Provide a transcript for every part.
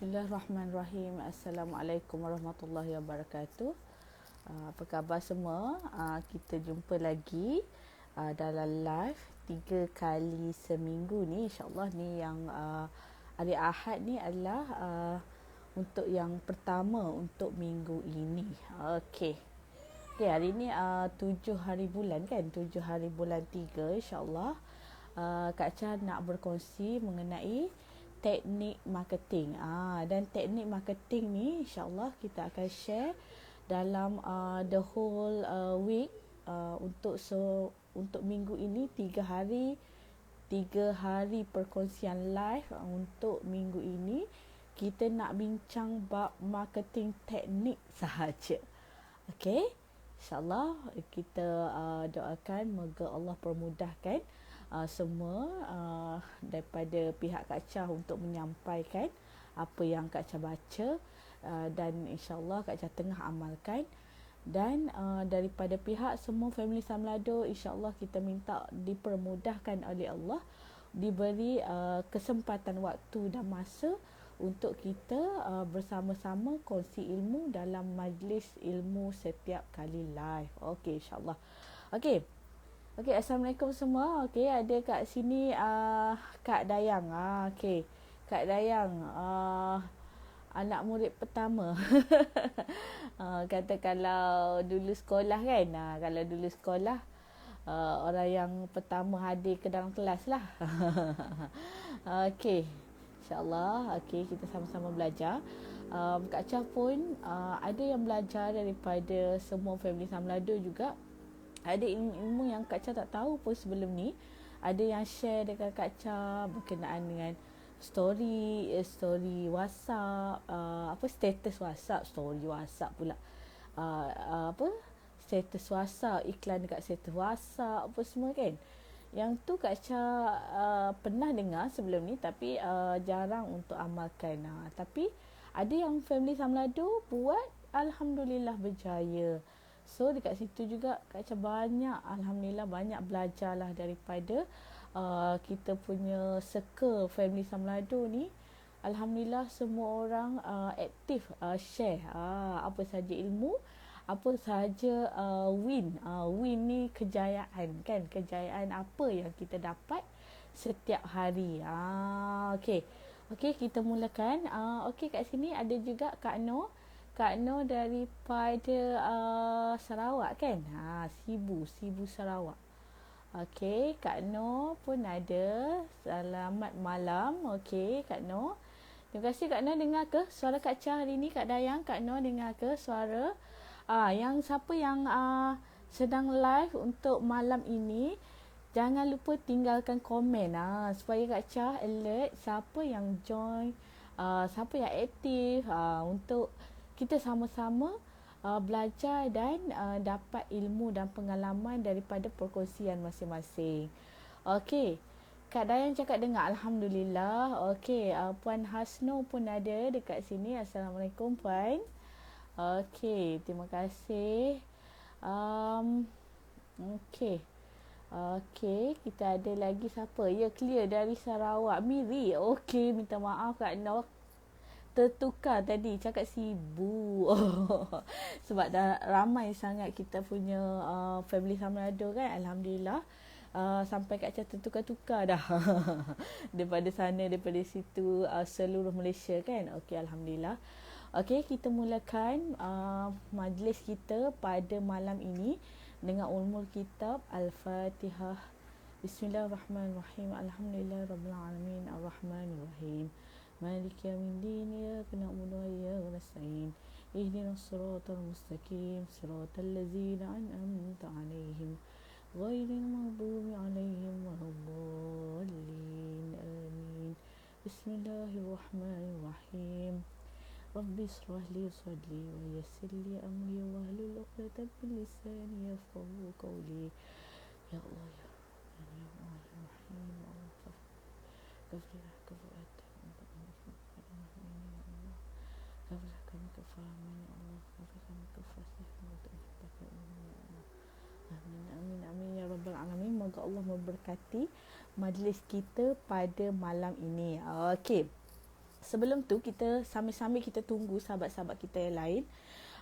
Bismillahirrahmanirrahim. Assalamualaikum warahmatullahi wabarakatuh. Apa khabar semua? Kita jumpa lagi dalam live 3 kali seminggu ni. InsyaAllah ni yang hari Ahad ni adalah untuk yang pertama untuk minggu ini. Okey. Okay, hari ni 7 hari bulan kan? 7 hari bulan 3 insyaAllah. Kak Cha nak berkongsi mengenai teknik marketing. Dan teknik marketing ni insyaAllah kita akan share dalam the whole week untuk minggu ini 3 hari perkongsian live. Untuk minggu ini kita nak bincang bab marketing teknik sahaja. Okey, insyaAllah kita doakan moga Allah permudahkan semua daripada pihak Kak Cha untuk menyampaikan apa yang Kak Cha baca, dan insyaAllah Kak Cha tengah amalkan. Dan daripada pihak semua family Samlado, insyaAllah kita minta dipermudahkan oleh Allah, diberi kesempatan waktu dan masa untuk kita bersama-sama kongsi ilmu dalam majlis ilmu setiap kali live. Okey, insyaAllah. Okey, Assalamualaikum semua. Okey, ada kat sini Kak Dayang. Okey, Kak Dayang anak murid pertama. Kata kalau dulu sekolah kan, kalau dulu sekolah orang yang pertama hadir ke dalam kelas lah. Okey, insyaAllah. Okey, kita sama-sama belajar. Kak Cha pun ada yang belajar daripada semua family Samlado juga. Ada ilmu-ilmu yang Kak Cha tak tahu pun sebelum ni. Ada yang share dengan Kak Cha berkenaan dengan story WhatsApp, status WhatsApp, story WhatsApp pula. Status WhatsApp, iklan dekat status WhatsApp apa semua kan. Yang tu Kak Cha pernah dengar sebelum ni tapi jarang untuk amalkan. Tapi ada yang family Samlado buat, alhamdulillah berjaya. So dekat situ juga Kak Cha alhamdulillah banyak belajar lah daripada kita punya circle family Samlado ni. Alhamdulillah semua orang aktif share apa saja ilmu, apa saja win ni kejayaan kan, kejayaan apa yang kita dapat setiap hari. Okey, kita mulakan. Okey, kat sini ada juga Kak Noh daripada Sarawak kan? Sibu Sarawak. Okey, Kak Noh pun ada. Selamat malam. Okey, Kak Noh. Terima kasih Kak Noh, dengar ke suara Kak Cha hari ni? Kak Dayang, Kak Noh dengar ke suara? Yang siapa yang sedang live untuk malam ini, jangan lupa tinggalkan komen supaya Kak Cha alert siapa yang join, siapa yang aktif, untuk kita sama-sama belajar dan dapat ilmu dan pengalaman daripada perkongsian masing-masing. Okey, Kak Dayang cakap dengar, alhamdulillah. Okey, Puan Hasno pun ada dekat sini. Assalamualaikum Puan. Okey, terima kasih. Okey, kita ada lagi siapa? Ya, clear dari Sarawak. Miri. Okey, minta maaf Kak Noh, tertukar tadi cakap Sibu. Sebab dah ramai sangat kita punya family Samlado kan, alhamdulillah. Sampai Kak Cha tertukar-tukar dah. Daripada sana, daripada situ, seluruh Malaysia kan. Okey, alhamdulillah. Okey, kita mulakan majlis kita pada malam ini dengan ulumul kitab Al-Fatihah. Bismillahirrahmanirrahim. Alhamdulillahirabbil alamin, arrahmanirrahim, Maliki yaumiddin, iyyaka na'budu wa iyyaka nasta'in, ihdinas siratal mustaqim, siratal ladzina an'amta 'alaihim, ghairil maghdubi 'alaihim waladdallin. Amin. Bismillahirrahmanirrahim. Rabbi israh li sadri wa yassir li amri wahlul 'uqdatam min lisani yafqahu qawli. Ya Allah, ya Rahman, ya Rahim, ya Allah, ghafirlah kafaat. Kafirlah kami kefahaman ya Allah, kafirlah kami kefasihan untuk menyampaikan ilmu ya Allah. Amin ya Rabbal Alamin. Moga Allah memberkati majlis kita pada malam ini. Okey, Sebelum tu kita sambil-sambil kita tunggu sahabat-sahabat kita yang lain,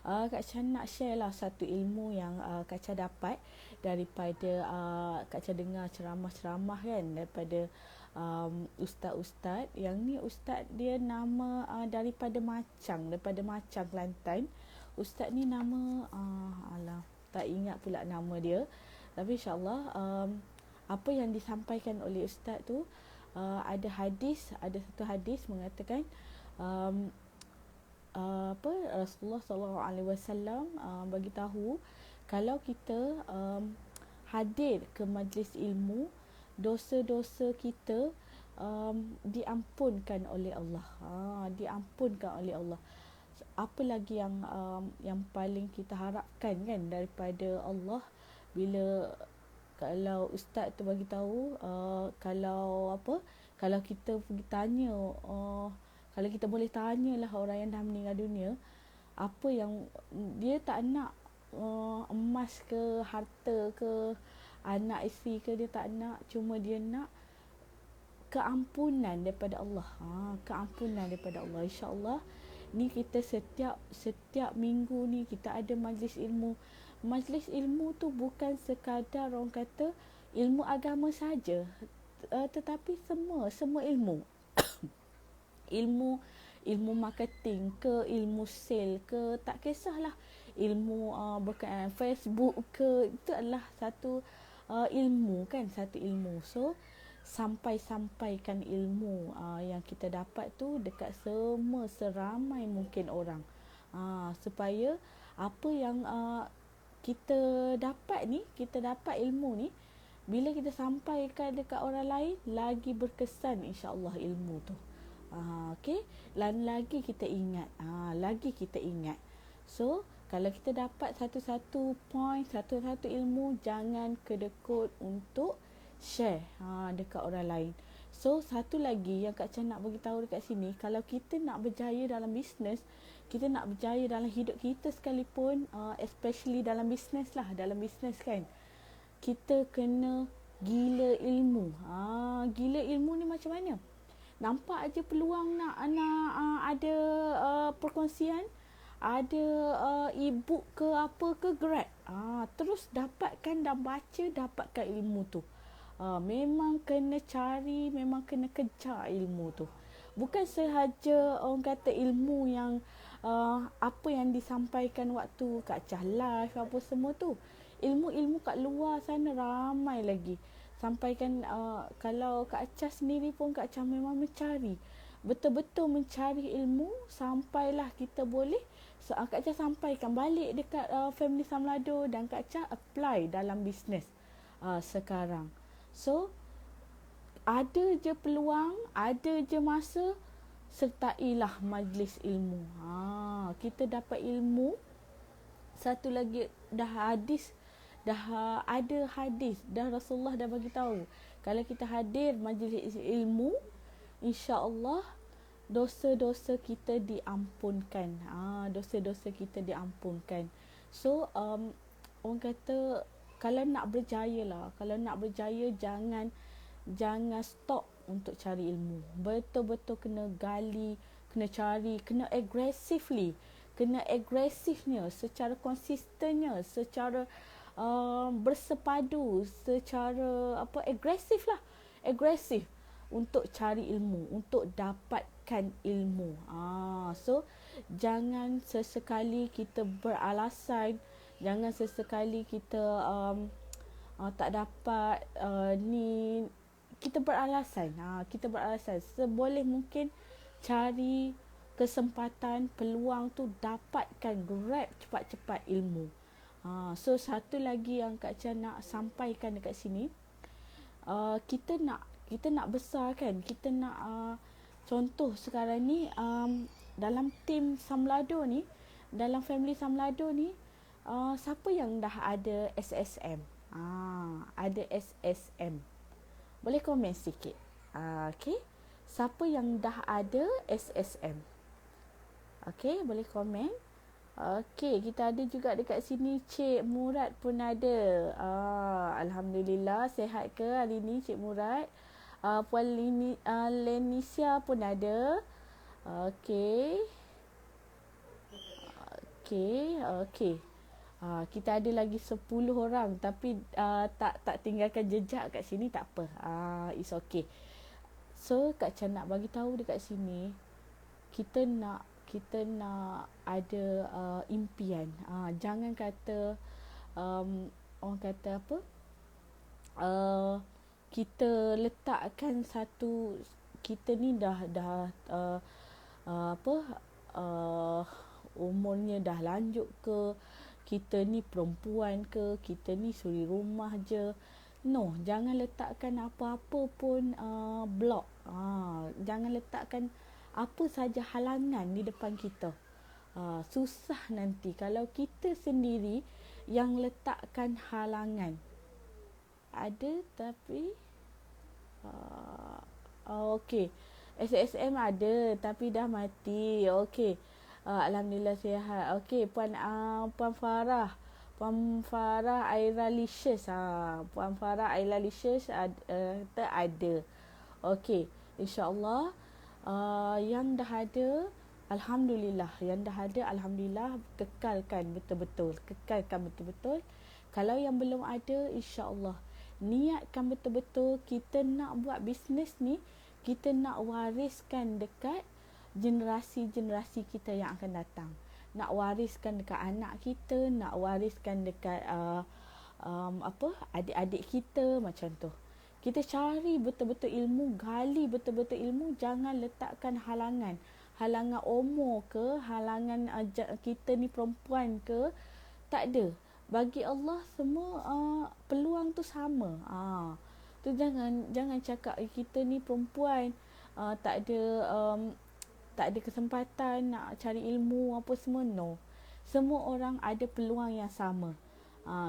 Kak Cha nak share lah satu ilmu yang Kak Cha dapat daripada Kak Cha dengar ceramah-ceramah kan daripada ustaz-ustaz. Yang ni ustaz dia nama daripada Macang Kelantan. Ustaz ni nama alah tak ingat pula nama dia. Tapi insya-Allah apa yang disampaikan oleh ustaz tu, ada satu hadis mengatakan Rasulullah SAW bagi tahu kalau kita hadir ke majlis ilmu, dosa-dosa kita diampunkan oleh Allah. Diampunkan oleh Allah. Apa lagi yang paling kita harapkan kan daripada Allah bila kalau ustaz tu bagi tahu kalau kita pergi tanya kalau kita boleh tanyalah orang yang dah meninggal dunia, apa yang dia tak nak, emas ke, harta ke, anak isteri ke, dia tak nak, cuma dia nak keampunan daripada Allah. Keampunan daripada Allah. InsyaAllah ni kita setiap minggu ni kita ada majlis ilmu. Majlis ilmu tu bukan sekadar orang kata ilmu agama saja, tetapi semua ilmu. ilmu marketing ke, ilmu sale ke, tak kisahlah, ilmu berkaitan Facebook ke, itu adalah satu ilmu kan, satu ilmu. So sampaikan ilmu yang kita dapat tu dekat seramai mungkin orang, supaya apa yang kita dapat ilmu ni, bila kita sampaikan dekat orang lain, lagi berkesan insya-Allah ilmu tu. Okey, dan lagi kita ingat. So kalau kita dapat satu-satu point, satu-satu ilmu, jangan kedekut untuk share dekat orang lain. So satu lagi yang Kak Cha nak bagi tahu dekat sini, kalau kita nak berjaya dalam bisnes, kita nak berjaya dalam hidup kita sekalipun, especially dalam bisnes kan, kita kena gila ilmu. Gila ilmu ni macam mana? Nampak aja peluang nak ada perkongsian, ada e-book ke apa ke, grab. Terus dapatkan dan baca, dapatkan ilmu tu. Memang kena cari, memang kena kejar ilmu tu. Bukan sahaja orang kata ilmu yang apa yang disampaikan waktu Kak Cha live apa semua tu. Ilmu-ilmu kat luar sana ramai lagi. Sampaikan kalau Kak Cha sendiri pun Kak Cha memang mencari. Betul-betul mencari ilmu sampailah kita boleh Kak Cha sampaikan balik dekat family Samlado, dan Kak Cha apply dalam bisnes sekarang. So ada je peluang, ada je masa, sertailah majlis ilmu. Kita dapat ilmu. Satu lagi dah ada hadis, dah Rasulullah dah bagi tahu. Kalau kita hadir majlis ilmu, insya-Allah dosa-dosa kita diampunkan. Dosa-dosa kita diampunkan. So orang kata kalau nak berjaya jangan stop untuk cari ilmu. Betul-betul kena gali, kena cari, kena agresifnya, secara konsistennya, secara bersepadu, secara agresif untuk cari ilmu, untuk dapatkan ilmu. So jangan sesekali kita beralasan, jangan sesekali kita tak dapat ni, kita beralasan. Seboleh mungkin cari kesempatan, peluang tu, dapatkan, grab cepat-cepat ilmu. So satu lagi yang Kak Cha nak sampaikan dekat sini, kita nak besar kan, kita nak contoh sekarang ni dalam tim Samlado ni, dalam family Samlado ni, siapa yang dah ada SSM? Ada SSM. Boleh komen sikit. Okey. Siapa yang dah ada SSM? Okey, boleh komen. Okey, kita ada juga dekat sini Cik Murad pun ada. Alhamdulillah, sihat ke hari ni Cik Murad? Puan Lenisia pun ada. Okey. Okey. Kita ada lagi 10 orang tapi tak tinggalkan jejak kat sini, tak apa. It's okay. So Kak Chan nak bagi tahu dekat sini, kita nak ada impian. Jangan kata orang kata apa? Kita letakkan satu, kita ni dah apa umurnya dah lanjut ke, kita ni perempuan ke, kita ni suri rumah je. No, jangan letakkan apa-apa pun blok. Jangan letakkan apa saja halangan di depan kita. Susah nanti kalau kita sendiri yang letakkan halangan. Ada tapi okey. SSM ada tapi dah mati. Okey. Alhamdulillah sihat. Okey, Puan Farah. Puan Farah Airalicious. Puan Farah Airalicious ada. Okey, insya-Allah yang dah ada, alhamdulillah. Yang dah ada, alhamdulillah, kekalkan betul-betul. Kalau yang belum ada, insya-Allah niatkan betul-betul kita nak buat bisnes ni, kita nak wariskan dekat generasi-generasi kita yang akan datang. Nak wariskan dekat anak kita, nak wariskan dekat adik-adik kita, macam tu. Kita cari betul-betul ilmu, gali betul-betul ilmu, jangan letakkan halangan. Halangan umur ke, halangan kita ni perempuan ke, tak ada. Bagi Allah semua peluang tu sama. Tu jangan cakap kita ni perempuan tak ada kesempatan nak cari ilmu apa semua. No. Semua orang ada peluang yang sama.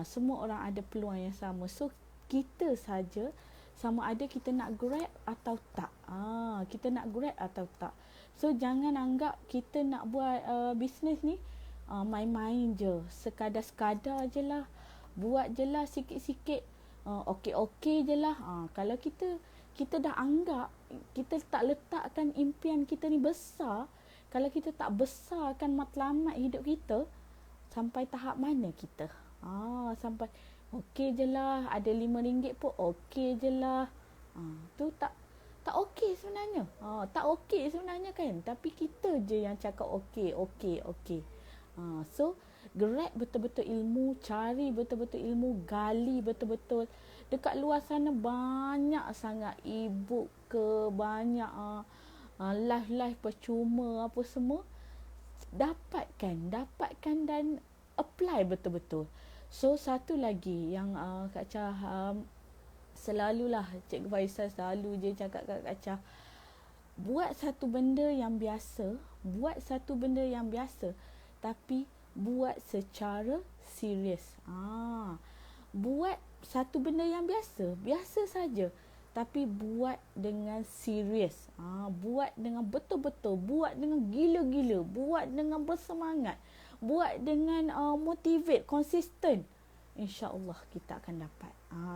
Semua orang ada peluang yang sama. So kita saja sama ada kita nak grab atau tak. Kita nak grab atau tak. So jangan anggap kita nak buat bisnes ni main-main je, sekadar-sekadar je lah, buat je lah sikit-sikit, okey-okey je lah. Kalau kita dah anggap, kita tak letakkan impian kita ni besar, kalau kita tak besarkan matlamat hidup kita, sampai tahap mana kita? Sampai okey je lah, ada RM5 pun okey je lah. Tu tak okey sebenarnya. Tak okey sebenarnya kan, tapi kita je yang cakap okey. So grab betul-betul ilmu, cari betul-betul ilmu, gali betul-betul. Dekat luar sana banyak sangat e-book ke, banyak live percuma apa semua. Dapatkan dan apply betul-betul. So satu lagi yang Kak Cha selalulah Cikgu Faisal selalu je cakap kat Kak Cha, buat satu benda yang biasa, tapi buat secara serius. Buat satu benda yang biasa saja, tapi buat dengan serius. Buat dengan betul-betul, buat dengan gila-gila, buat dengan bersemangat, buat dengan motivate, konsisten. InsyaAllah kita akan dapat.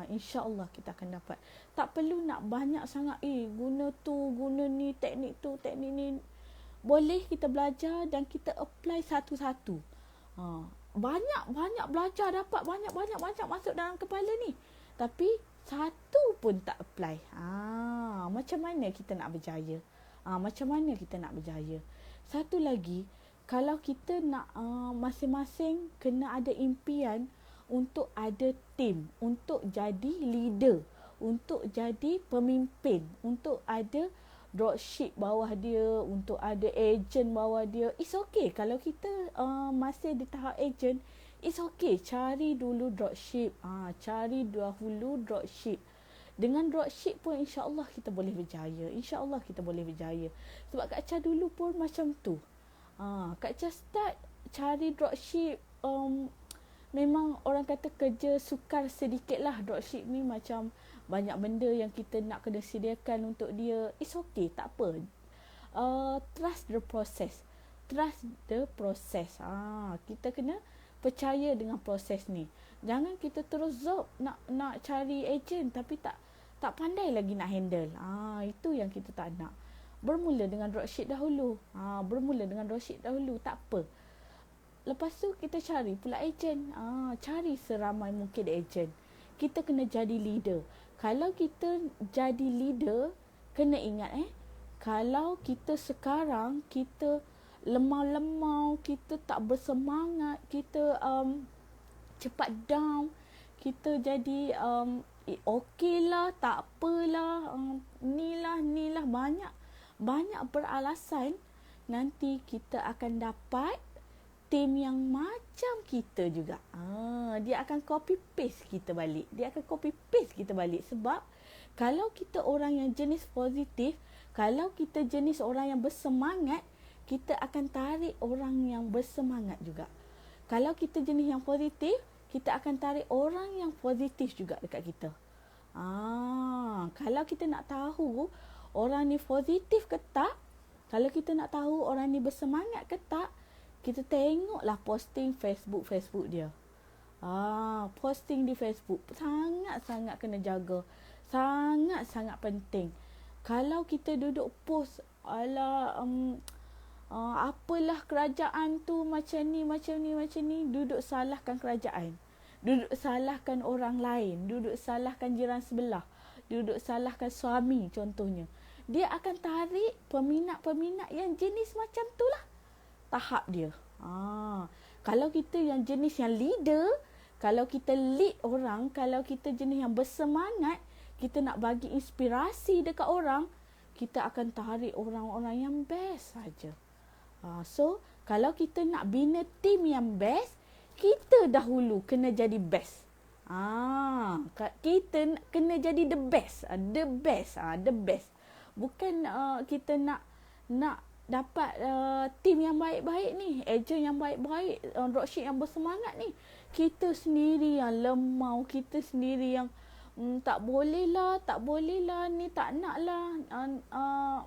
InsyaAllah kita akan dapat. Tak perlu nak banyak sangat, guna tu, guna ni, teknik tu, teknik ni. Boleh kita belajar dan kita apply satu-satu. Banyak belajar, dapat banyak masuk dalam kepala ni, tapi satu pun tak apply. Macam mana kita nak berjaya? Satu lagi, kalau kita nak masing-masing kena ada impian untuk ada tim, untuk jadi leader, untuk jadi pemimpin, untuk ada dropship bawah dia, untuk ada agent bawah dia. It's okay kalau kita masih di tahap agent. It's okay, cari dulu dropship. Cari dahulu dropship. Dengan dropship pun insya-Allah kita boleh berjaya. Sebab Kak Cha dulu pun macam tu. Kak Cha start cari dropship, memang orang kata kerja sukar sedikit lah. Dropship ni macam banyak benda yang kita nak kena sediakan untuk dia. It's okay, tak apa. Trust the process. Kita kena percaya dengan proses ni. Jangan kita terus nak cari agent tapi tak pandai lagi nak handle. Itu yang kita tak nak. bermula dengan dropship dahulu. Bermula dengan dropship dahulu, tak apa. Lepas tu kita cari pula ejen. Cari seramai mungkin ejen. Kita kena jadi leader. Kalau kita jadi leader, kena ingat kalau kita sekarang kita lemau-lemau, kita tak bersemangat, kita cepat down, kita jadi okey lah, tak apalah, ni lah banyak beralasan, nanti kita akan dapat tim yang macam kita juga. Dia akan copy paste kita balik. Sebab kalau kita orang yang jenis positif, kalau kita jenis orang yang bersemangat, kita akan tarik orang yang bersemangat juga. Kalau kita jenis yang positif, kita akan tarik orang yang positif juga dekat kita. Kalau kita nak tahu orang ni positif ke tak, kalau kita nak tahu orang ni bersemangat ke tak, kita tengoklah posting Facebook dia. Posting di Facebook sangat-sangat kena jaga. Sangat-sangat penting. Kalau kita duduk post apalah kerajaan tu macam ni, duduk salahkan kerajaan. Duduk salahkan orang lain, duduk salahkan jiran sebelah, duduk salahkan suami contohnya. Dia akan tarik peminat-peminat yang jenis macam tu lah. Tahap dia. Kalau kita yang jenis yang leader, kalau kita lead orang, kalau kita jenis yang bersemangat, kita nak bagi inspirasi dekat orang, kita akan tarik orang-orang yang best saja. So, kalau kita nak bina tim yang best, kita dahulu kena jadi best. Kita kena jadi the best. The best. Bukan kita nak dapat tim yang baik-baik ni, ejen yang baik-baik, dropship yang bersemangat ni. Kita sendiri yang lemau, kita sendiri yang tak boleh lah, ni tak nak lah,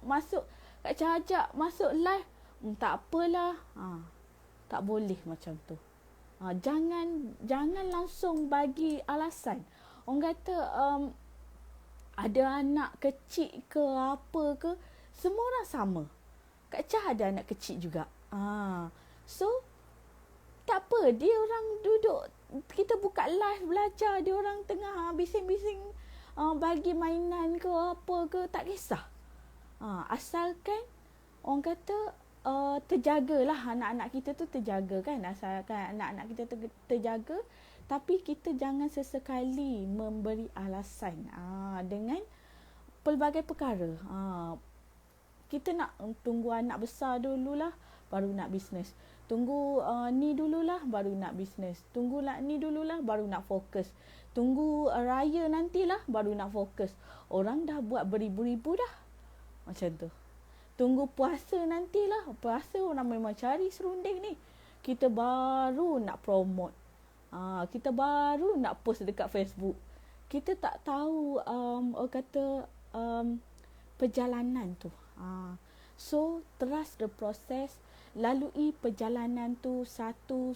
masuk kat Cahajak, masuk live, tak apalah. Tak boleh macam tu. Jangan langsung bagi alasan. Orang kata ada anak kecil ke apa ke, semua orang sama. Kak Chah ada anak kecil juga. So tak apa, dia orang duduk, kita buka live belajar, dia orang tengah bising-bising bagi mainan ke apa ke, tak kisah. Asalkan orang kata terjagalah anak-anak kita tu, terjaga kan. Asalkan anak-anak kita terjaga, tapi kita jangan sesekali memberi alasan dengan pelbagai perkara. Kita nak tunggu anak besar dululah baru nak bisnes. Tunggu ni dululah baru nak bisnes. Tunggulah ni dululah baru nak fokus. Tunggu raya nantilah baru nak fokus. Orang dah buat beribu-ribu dah. Macam tu. Tunggu puasa nantilah. Puasa orang memang cari serunding ni. Kita baru nak promote. Kita baru nak post dekat Facebook. Kita tak tahu orang kata perjalanan tu. So trust the process. Lalui perjalanan tu satu.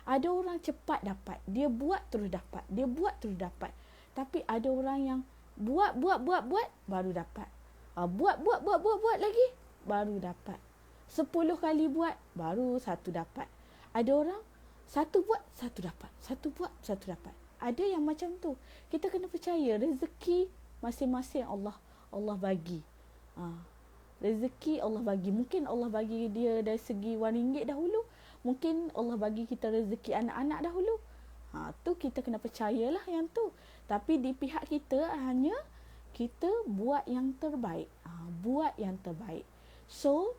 Ada orang cepat dapat, dia buat terus dapat. Tapi ada orang yang buat baru dapat. Buat lagi baru dapat. 10 kali buat baru satu dapat. Ada orang satu buat satu dapat. Ada yang macam tu. Kita kena percaya rezeki masing-masing Allah bagi. Rezeki Allah bagi. Mungkin Allah bagi dia dari segi RM1 dahulu. Mungkin Allah bagi kita rezeki anak-anak dahulu. Tu kita kena percayalah yang tu. Tapi di pihak kita hanya kita buat yang terbaik. So,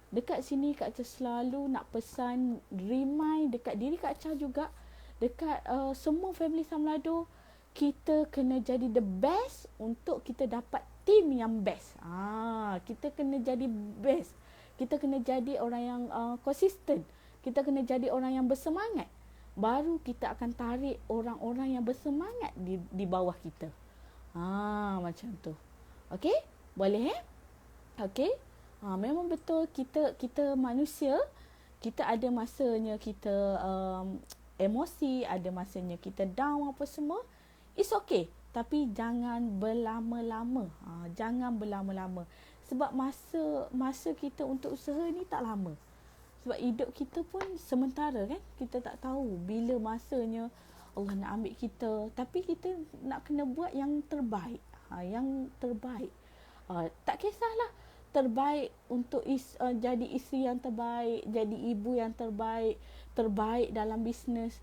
dekat sini Kak Cha selalu nak pesan, remind dekat diri Kak Cha juga, dekat semua family Samlado, kita kena jadi the best untuk kita dapat tim yang best. Kita kena jadi best. Kita kena jadi orang yang konsisten. Kita kena jadi orang yang bersemangat. Baru kita akan tarik orang-orang yang bersemangat di bawah kita. Macam tu. Okey? Boleh Okey? Memang betul kita manusia, kita ada masanya kita emosi, ada masanya kita down apa semua. It's okay. Tapi jangan berlama-lama. Sebab masa kita untuk usaha ni tak lama. Sebab hidup kita pun sementara kan. Kita tak tahu bila masanya Allah nak ambil kita. Tapi kita nak kena buat yang terbaik. Yang terbaik. Tak kisahlah terbaik untuk jadi isteri yang terbaik, jadi ibu yang terbaik, terbaik dalam bisnes.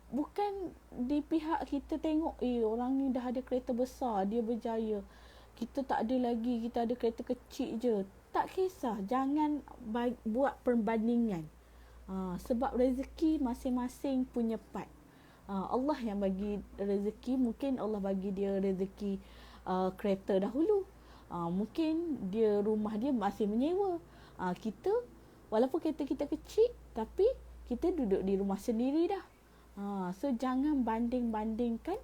Bukan di pihak kita tengok, orang ni dah ada kereta besar, dia berjaya. Kita tak ada lagi, kita ada kereta kecil je. Tak kisah, jangan buat perbandingan. Sebab rezeki masing-masing punya part. Allah yang bagi rezeki, mungkin Allah bagi dia rezeki kereta dahulu. Mungkin rumah dia masih menyewa. Kita walaupun kereta kita kecil, tapi kita duduk di rumah sendiri dah. So jangan banding-bandingkan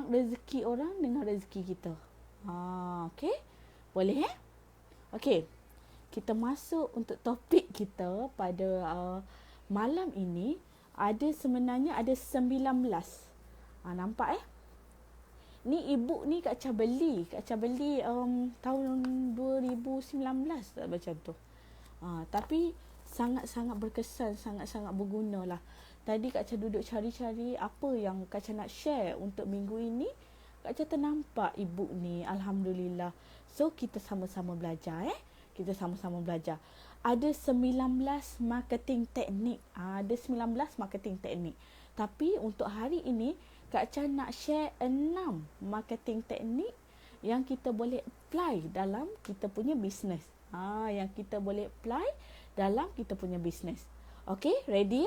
rezeki orang dengan rezeki kita. Okay, boleh Okay, kita masuk untuk topik kita pada malam ini. Sebenarnya ada 19. Nampak Ni ibu ni Kak Cha beli tahun 2019 macam tu. Tapi sangat-sangat berkesan, sangat-sangat berguna lah. Tadi Kak Cha duduk cari-cari apa yang Kak Cha nak share untuk minggu ini. Kak Cha ternampak ibu ni, alhamdulillah. So kita sama-sama belajar Kita sama-sama belajar. Ada 19 marketing teknik. Ada 19 marketing teknik. Tapi untuk hari ini Kak Cha nak share 6 marketing teknik yang kita boleh apply dalam kita punya bisnes. Yang kita boleh apply dalam kita punya bisnes. Okay, ready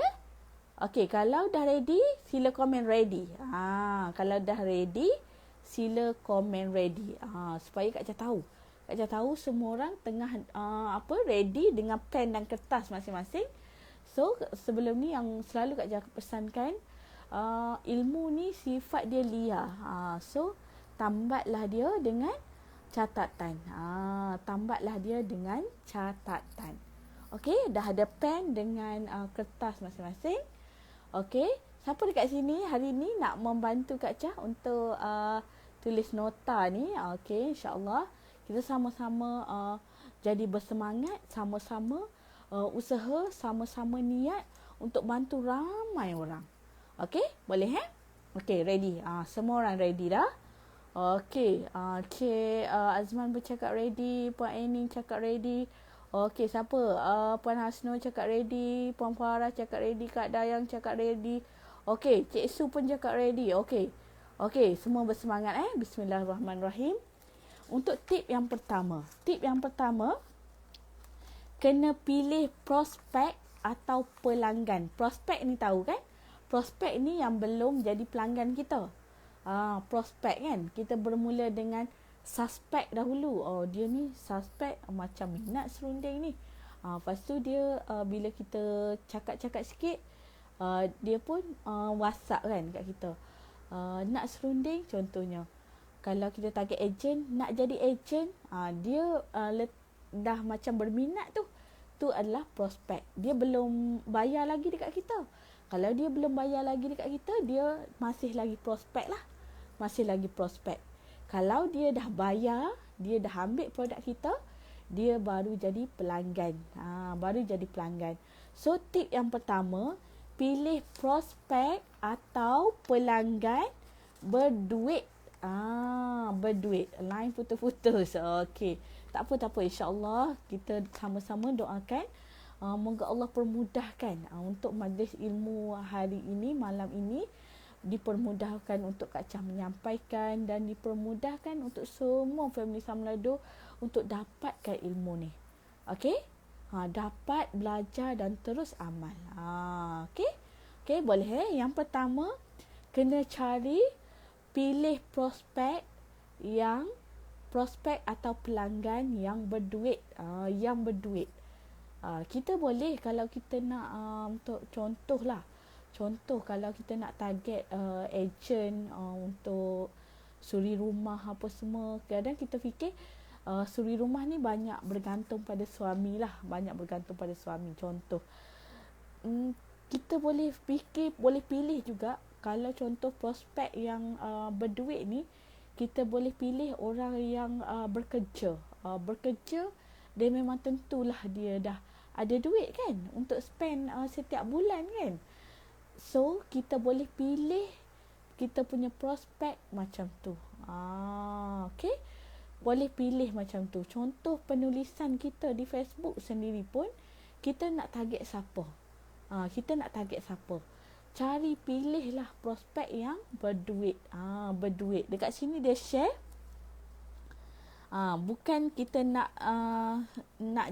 Okay, kalau dah ready, sila komen ready. Kalau dah ready, sila komen ready. Supaya Kak Cha tahu. Kak Cha tahu semua orang tengah ready dengan pen dan kertas masing-masing. So, sebelum ni yang selalu Kak Cha pesankan, ilmu ni sifat dia liar. So, tambatlah dia dengan catatan. Tambatlah dia dengan catatan. Okey, dah ada pen dengan kertas masing-masing. Okey, siapa dekat sini hari ni nak membantu Kak Cha untuk tulis nota ni? Okey, insya-Allah kita sama-sama jadi bersemangat, sama-sama usaha, sama-sama niat untuk bantu ramai orang. Okey, boleh Okey, ready. Semua orang ready dah? Okey, Azman bercakap ready, Puan Aini cakap ready. Okey, siapa? Puan Hasno cakap ready, Puan Farah cakap ready, Kak Dayang cakap ready. Okey, Cik Su pun cakap ready. Okey, semua bersemangat Bismillahirrahmanirrahim. Untuk tip yang pertama, kena pilih prospek atau pelanggan. Prospek ni tahu kan? Prospek ni yang belum jadi pelanggan kita. Prospek kan? Kita bermula dengan suspek dahulu. Dia ni suspek, macam minat serunding ni. Lepas tu dia bila kita cakap-cakap sikit, dia pun WhatsApp kan kat kita. Nak serunding contohnya. Kalau kita target ejen, nak jadi ejen, dia dah macam berminat tu. Tu adalah prospek. Dia belum bayar lagi dekat kita. Kalau dia belum bayar lagi dekat kita, dia masih lagi prospek lah. Masih lagi prospek. Kalau dia dah bayar, dia dah ambil produk kita, dia baru jadi pelanggan. Baru jadi pelanggan. So, tip yang pertama, pilih prospek atau pelanggan berduit. Berduit. Line putus-putus. Okey. Tak apa. InsyaAllah kita sama-sama doakan. Moga Allah permudahkan untuk majlis ilmu hari ini, malam ini. Dipermudahkan untuk Kak Cha menyampaikan dan dipermudahkan untuk semua family Samlado untuk dapatkan ilmu ni. Okey? Dapat belajar dan terus amal. Okey, boleh Yang pertama, kena pilih prospek atau pelanggan yang berduit. Kita boleh kalau kita nak untuk Contoh kalau kita nak target ejen untuk suri rumah apa semua. Kadang kita fikir suri rumah ni banyak bergantung pada suami lah. Contoh. Kita boleh pilih juga. Kalau contoh prospek yang berduit ni, kita boleh pilih orang yang bekerja. bekerja, dia memang tentulah dia dah ada duit kan untuk spend setiap bulan kan. So kita boleh pilih kita punya prospek macam tu. Okay, boleh pilih macam tu. Contoh penulisan kita di Facebook sendiri pun, kita nak target siapa. Kita nak target siapa. Cari pilihlah prospek yang berduit. Berduit. Dekat sini dia share. Bukan kita nak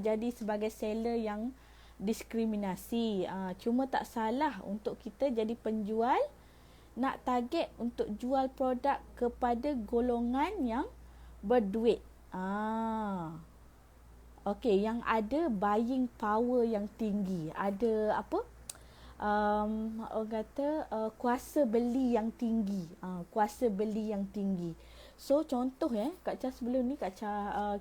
jadi sebagai seller yang diskriminasi. Cuma tak salah untuk kita jadi penjual nak target untuk jual produk kepada golongan yang berduit. Okey, yang ada buying power yang tinggi. Ada orang kata kuasa beli yang tinggi. Kuasa beli yang tinggi. So contoh Kak Cha sebelum ni Kak Cha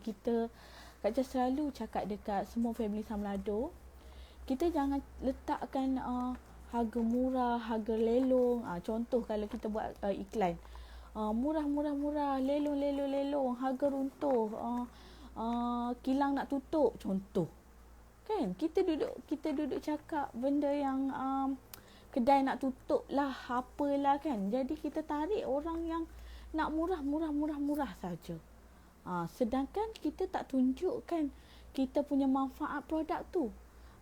selalu cakap dekat semua family Samlado, kita jangan letakkan harga murah, harga lelong. Contoh kalau kita buat iklan, murah, lelong, harga runtuh, kilang nak tutup, contoh. Kan kita duduk cakap benda yang kedai nak tutup lah, apalah kan. Jadi kita tarik orang yang nak murah saja. Sedangkan kita tak tunjukkan kita punya manfaat produk tu.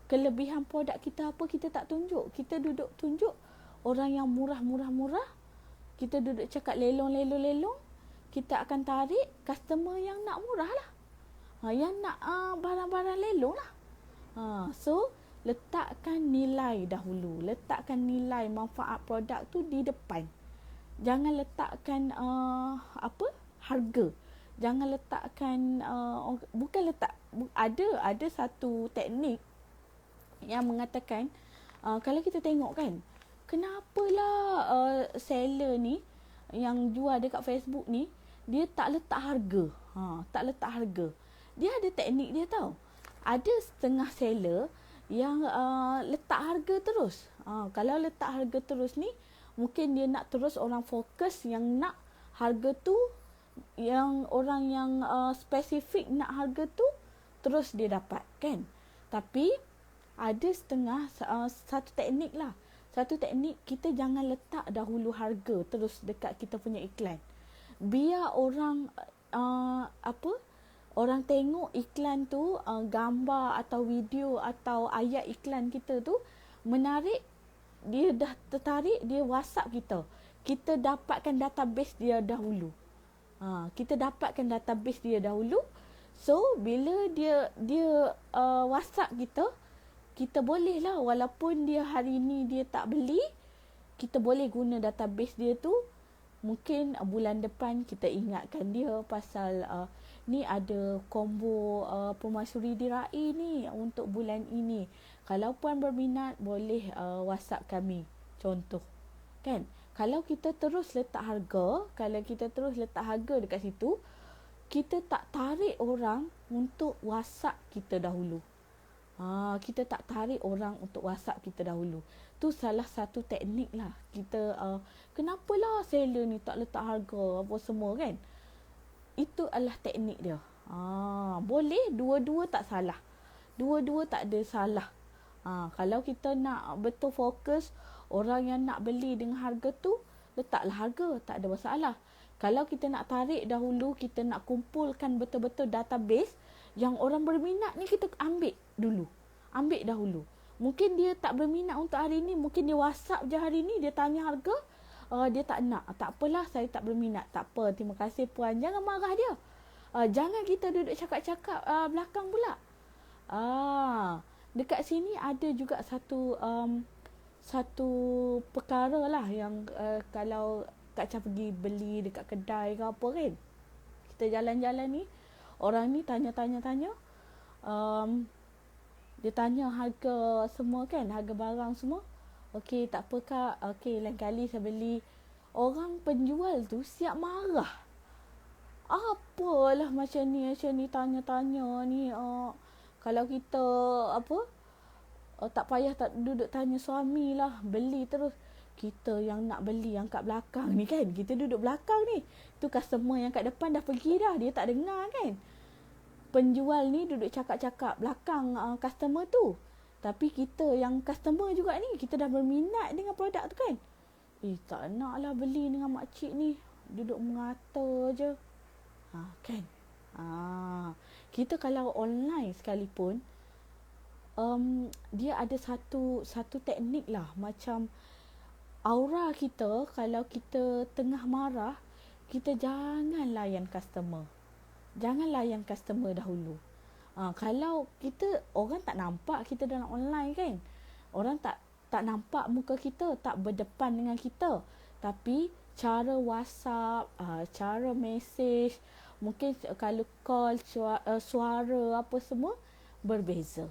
Kelebihan produk kita apa, kita tak tunjuk. Kita duduk tunjuk orang yang murah. Kita duduk cakap lelong. Kita akan tarik customer yang nak murah lah. Yang nak barang-barang lelong lah. So, letakkan nilai dahulu. Letakkan nilai manfaat produk tu di depan. Jangan letakkan harga. Jangan letakkan ada satu teknik yang mengatakan kalau kita tengok kan, kenapalah seller ni yang jual dekat Facebook ni dia tak letak harga. Dia ada teknik dia tau. Ada setengah seller yang letak harga terus. Kalau letak harga terus ni, mungkin dia nak terus orang fokus yang nak harga tu, yang orang yang spesifik nak harga tu, terus dia dapat kan. Tapi ada setengah satu teknik lah. Satu teknik, kita jangan letak dahulu harga terus dekat kita punya iklan. Biar orang orang tengok iklan tu, gambar atau video atau ayat iklan kita tu menarik, dia dah tertarik, dia WhatsApp kita. Kita dapatkan database dia dahulu. So bila dia WhatsApp kita boleh lah, walaupun dia hari ni dia tak beli, kita boleh guna database dia tu. Mungkin bulan depan kita ingatkan dia pasal ni ada combo permaisuri diraih ni untuk bulan ini. Kalau puan berminat, boleh WhatsApp kami. Contoh. Kan? Kalau kita terus letak harga, dekat situ, kita tak tarik orang untuk WhatsApp kita dahulu. Kita tak tarik orang untuk WhatsApp kita dahulu. Tu salah satu teknik lah. Kita kenapalah seller ni tak letak harga apa semua kan. Itu adalah teknik dia. Boleh dua-dua tak salah. Dua-dua tak ada salah. Kalau kita nak betul fokus orang yang nak beli dengan harga tu, letaklah harga, tak ada masalah. Kalau kita nak tarik dahulu, kita nak kumpulkan betul-betul database yang orang berminat ni, kita ambil dahulu. Mungkin dia tak berminat untuk hari ni, mungkin dia WhatsApp je hari ni, dia tanya harga, dia tak nak. Tak apalah, saya tak berminat. Tak apa, terima kasih puan. Jangan marah dia. Jangan kita duduk cakap-cakap belakang pula. Dekat sini ada juga satu perkara lah yang kalau Kak Cha pergi beli dekat kedai ke apa kan, kita jalan-jalan ni, orang ni tanya. Dia tanya harga semua kan, harga barang semua. Okey, tak apa Kak. Okey, lain kali saya beli. Orang penjual tu siap marah. Apalah macam ni tanya-tanya ni. Kalau kita tak payah tak duduk tanya suami lah, beli terus. Kita yang nak beli yang kat belakang ni kan, kita duduk belakang ni. Tu customer yang kat depan dah pergi dah, dia tak dengar kan. penjual ni duduk cakap-cakap belakang customer tu. Tapi kita yang customer juga ni, kita dah berminat dengan produk tu kan. Tak nak lah beli dengan makcik ni. Duduk mengata je. Kan? Kita kalau online sekalipun, dia ada satu teknik lah. Macam aura kita, kalau kita tengah marah, kita jangan layan customer. Jangan layan customer dahulu. Kalau kita, orang tak nampak kita dalam online kan. Orang tak nampak muka kita, tak berdepan dengan kita. Tapi cara WhatsApp, cara mesej, mungkin kalau call, suara apa semua berbeza.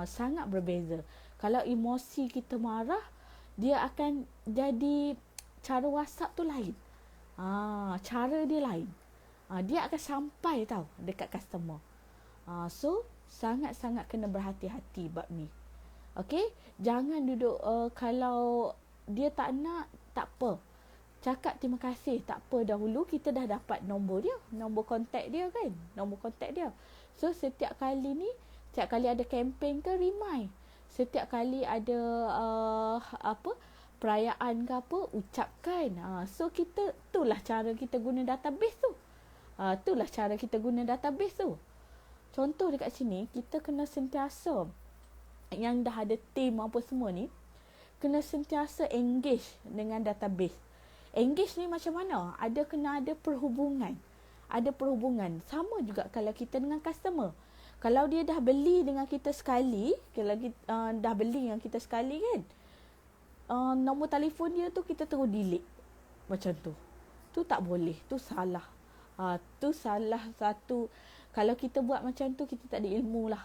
Sangat berbeza. Kalau emosi kita marah, dia akan jadi cara WhatsApp tu lain. Cara dia lain. Dia akan sampai tau dekat customer. So sangat-sangat kena berhati-hati bab ni. Okey, jangan duduk kalau dia tak nak, tak apa. Cakap terima kasih, tak apa, dahulu kita dah dapat nombor dia, nombor kontak dia kan, nombor kontak dia. So setiap kali ada kempen ke, remind. Setiap kali ada perayaan ke apa, ucapkan. So itulah cara kita guna database tu. Itulah cara kita guna database tu. Contoh dekat sini, kita kena sentiasa, yang dah ada team apa semua ni, kena sentiasa engage dengan database. Engage ni macam mana? Kena ada perhubungan. Ada perhubungan. Sama juga kalau kita dengan customer. Kalau dia dah beli dengan kita sekali, kalau kita, dah beli dengan kita sekali kan, nombor telefon dia tu kita terus delete. Macam tu. Tu tak boleh. Tu salah. Tu salah satu. Kalau kita buat macam tu, kita tak ada ilmu lah.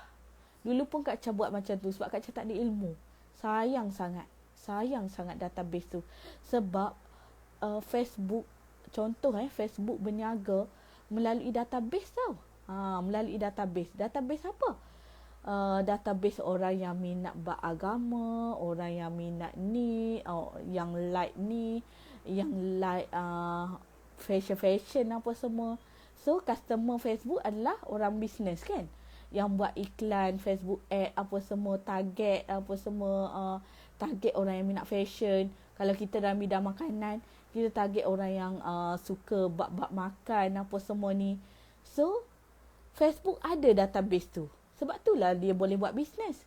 Dulu pun Kak Cha buat macam tu sebab Kak Cha tak ada ilmu. Sayang sangat database tu. Sebab Facebook, contoh Facebook berniaga melalui database tau. Melalui database. Database apa? Database orang yang minat beragama, orang yang minat ni, yang like ni, yang like fashion apa semua. So customer Facebook adalah orang bisnes kan, yang buat iklan Facebook ad apa semua, target apa semua, target orang yang minat fashion. Kalau kita dalam bidang makanan, kita target orang yang suka bab-bab makan apa semua ni. So Facebook ada database tu. Sebab itulah dia boleh buat bisnes.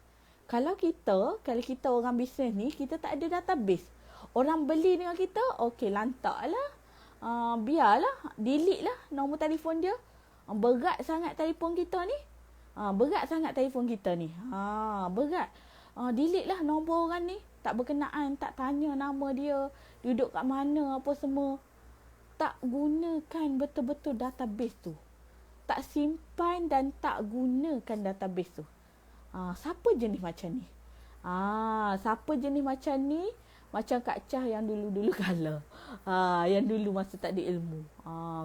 Kalau kita orang bisnes ni, kita tak ada database. Orang beli dengan kita, okey, lantak lah. Biarlah, delete lah nombor telefon dia. Berat sangat telefon kita ni. Berat. Delete lah nombor orang ni. Tak berkenaan, tak tanya nama dia, duduk kat mana apa semua. Tak gunakan betul-betul database tu. Tak simpan dan tak gunakan database tu. Siapa jenis macam ni? Siapa jenis macam ni? Macam Kak Cha yang dulu-dulu kala. Yang dulu masa tak ada ilmu.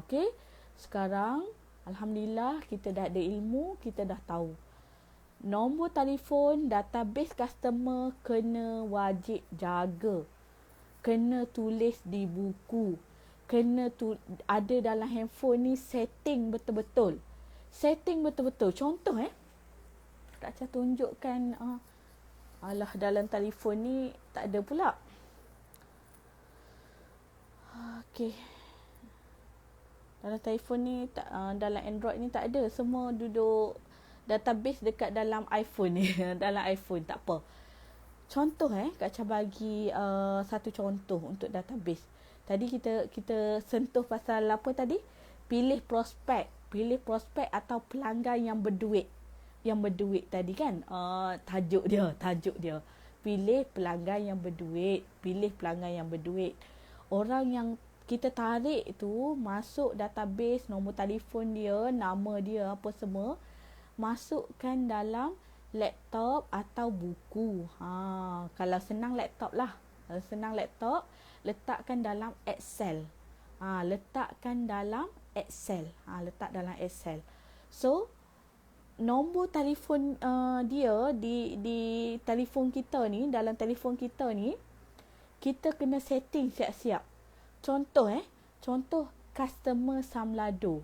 Okey. Sekarang alhamdulillah kita dah ada ilmu, kita dah tahu. Nombor telefon database customer kena wajib jaga. Kena tulis di buku. Ada dalam handphone ni setting betul-betul. Contoh Kak Cha tunjukkan. Dalam telefon ni tak ada pula. Okey. Dalam telefon ni dalam Android ni tak ada. Semua duduk database dekat dalam iPhone ni. Dalam iPhone tak apa. Contoh Kak Cha bagi satu contoh untuk database. Tadi kita sentuh pasal apa tadi? Pilih prospek atau pelanggan yang berduit. Yang berduit tadi kan, tajuk dia. Pilih pelanggan yang berduit. Orang yang kita tarik tu masuk database, nombor telefon dia, nama dia apa semua, masukkan dalam laptop atau buku. Kalau senang laptop lah. Letakkan dalam Excel. Letak dalam Excel. So nombor telefon dia di telefon kita ni, dalam telefon kita ni, kita kena setting siap-siap. Contoh customer Samlado.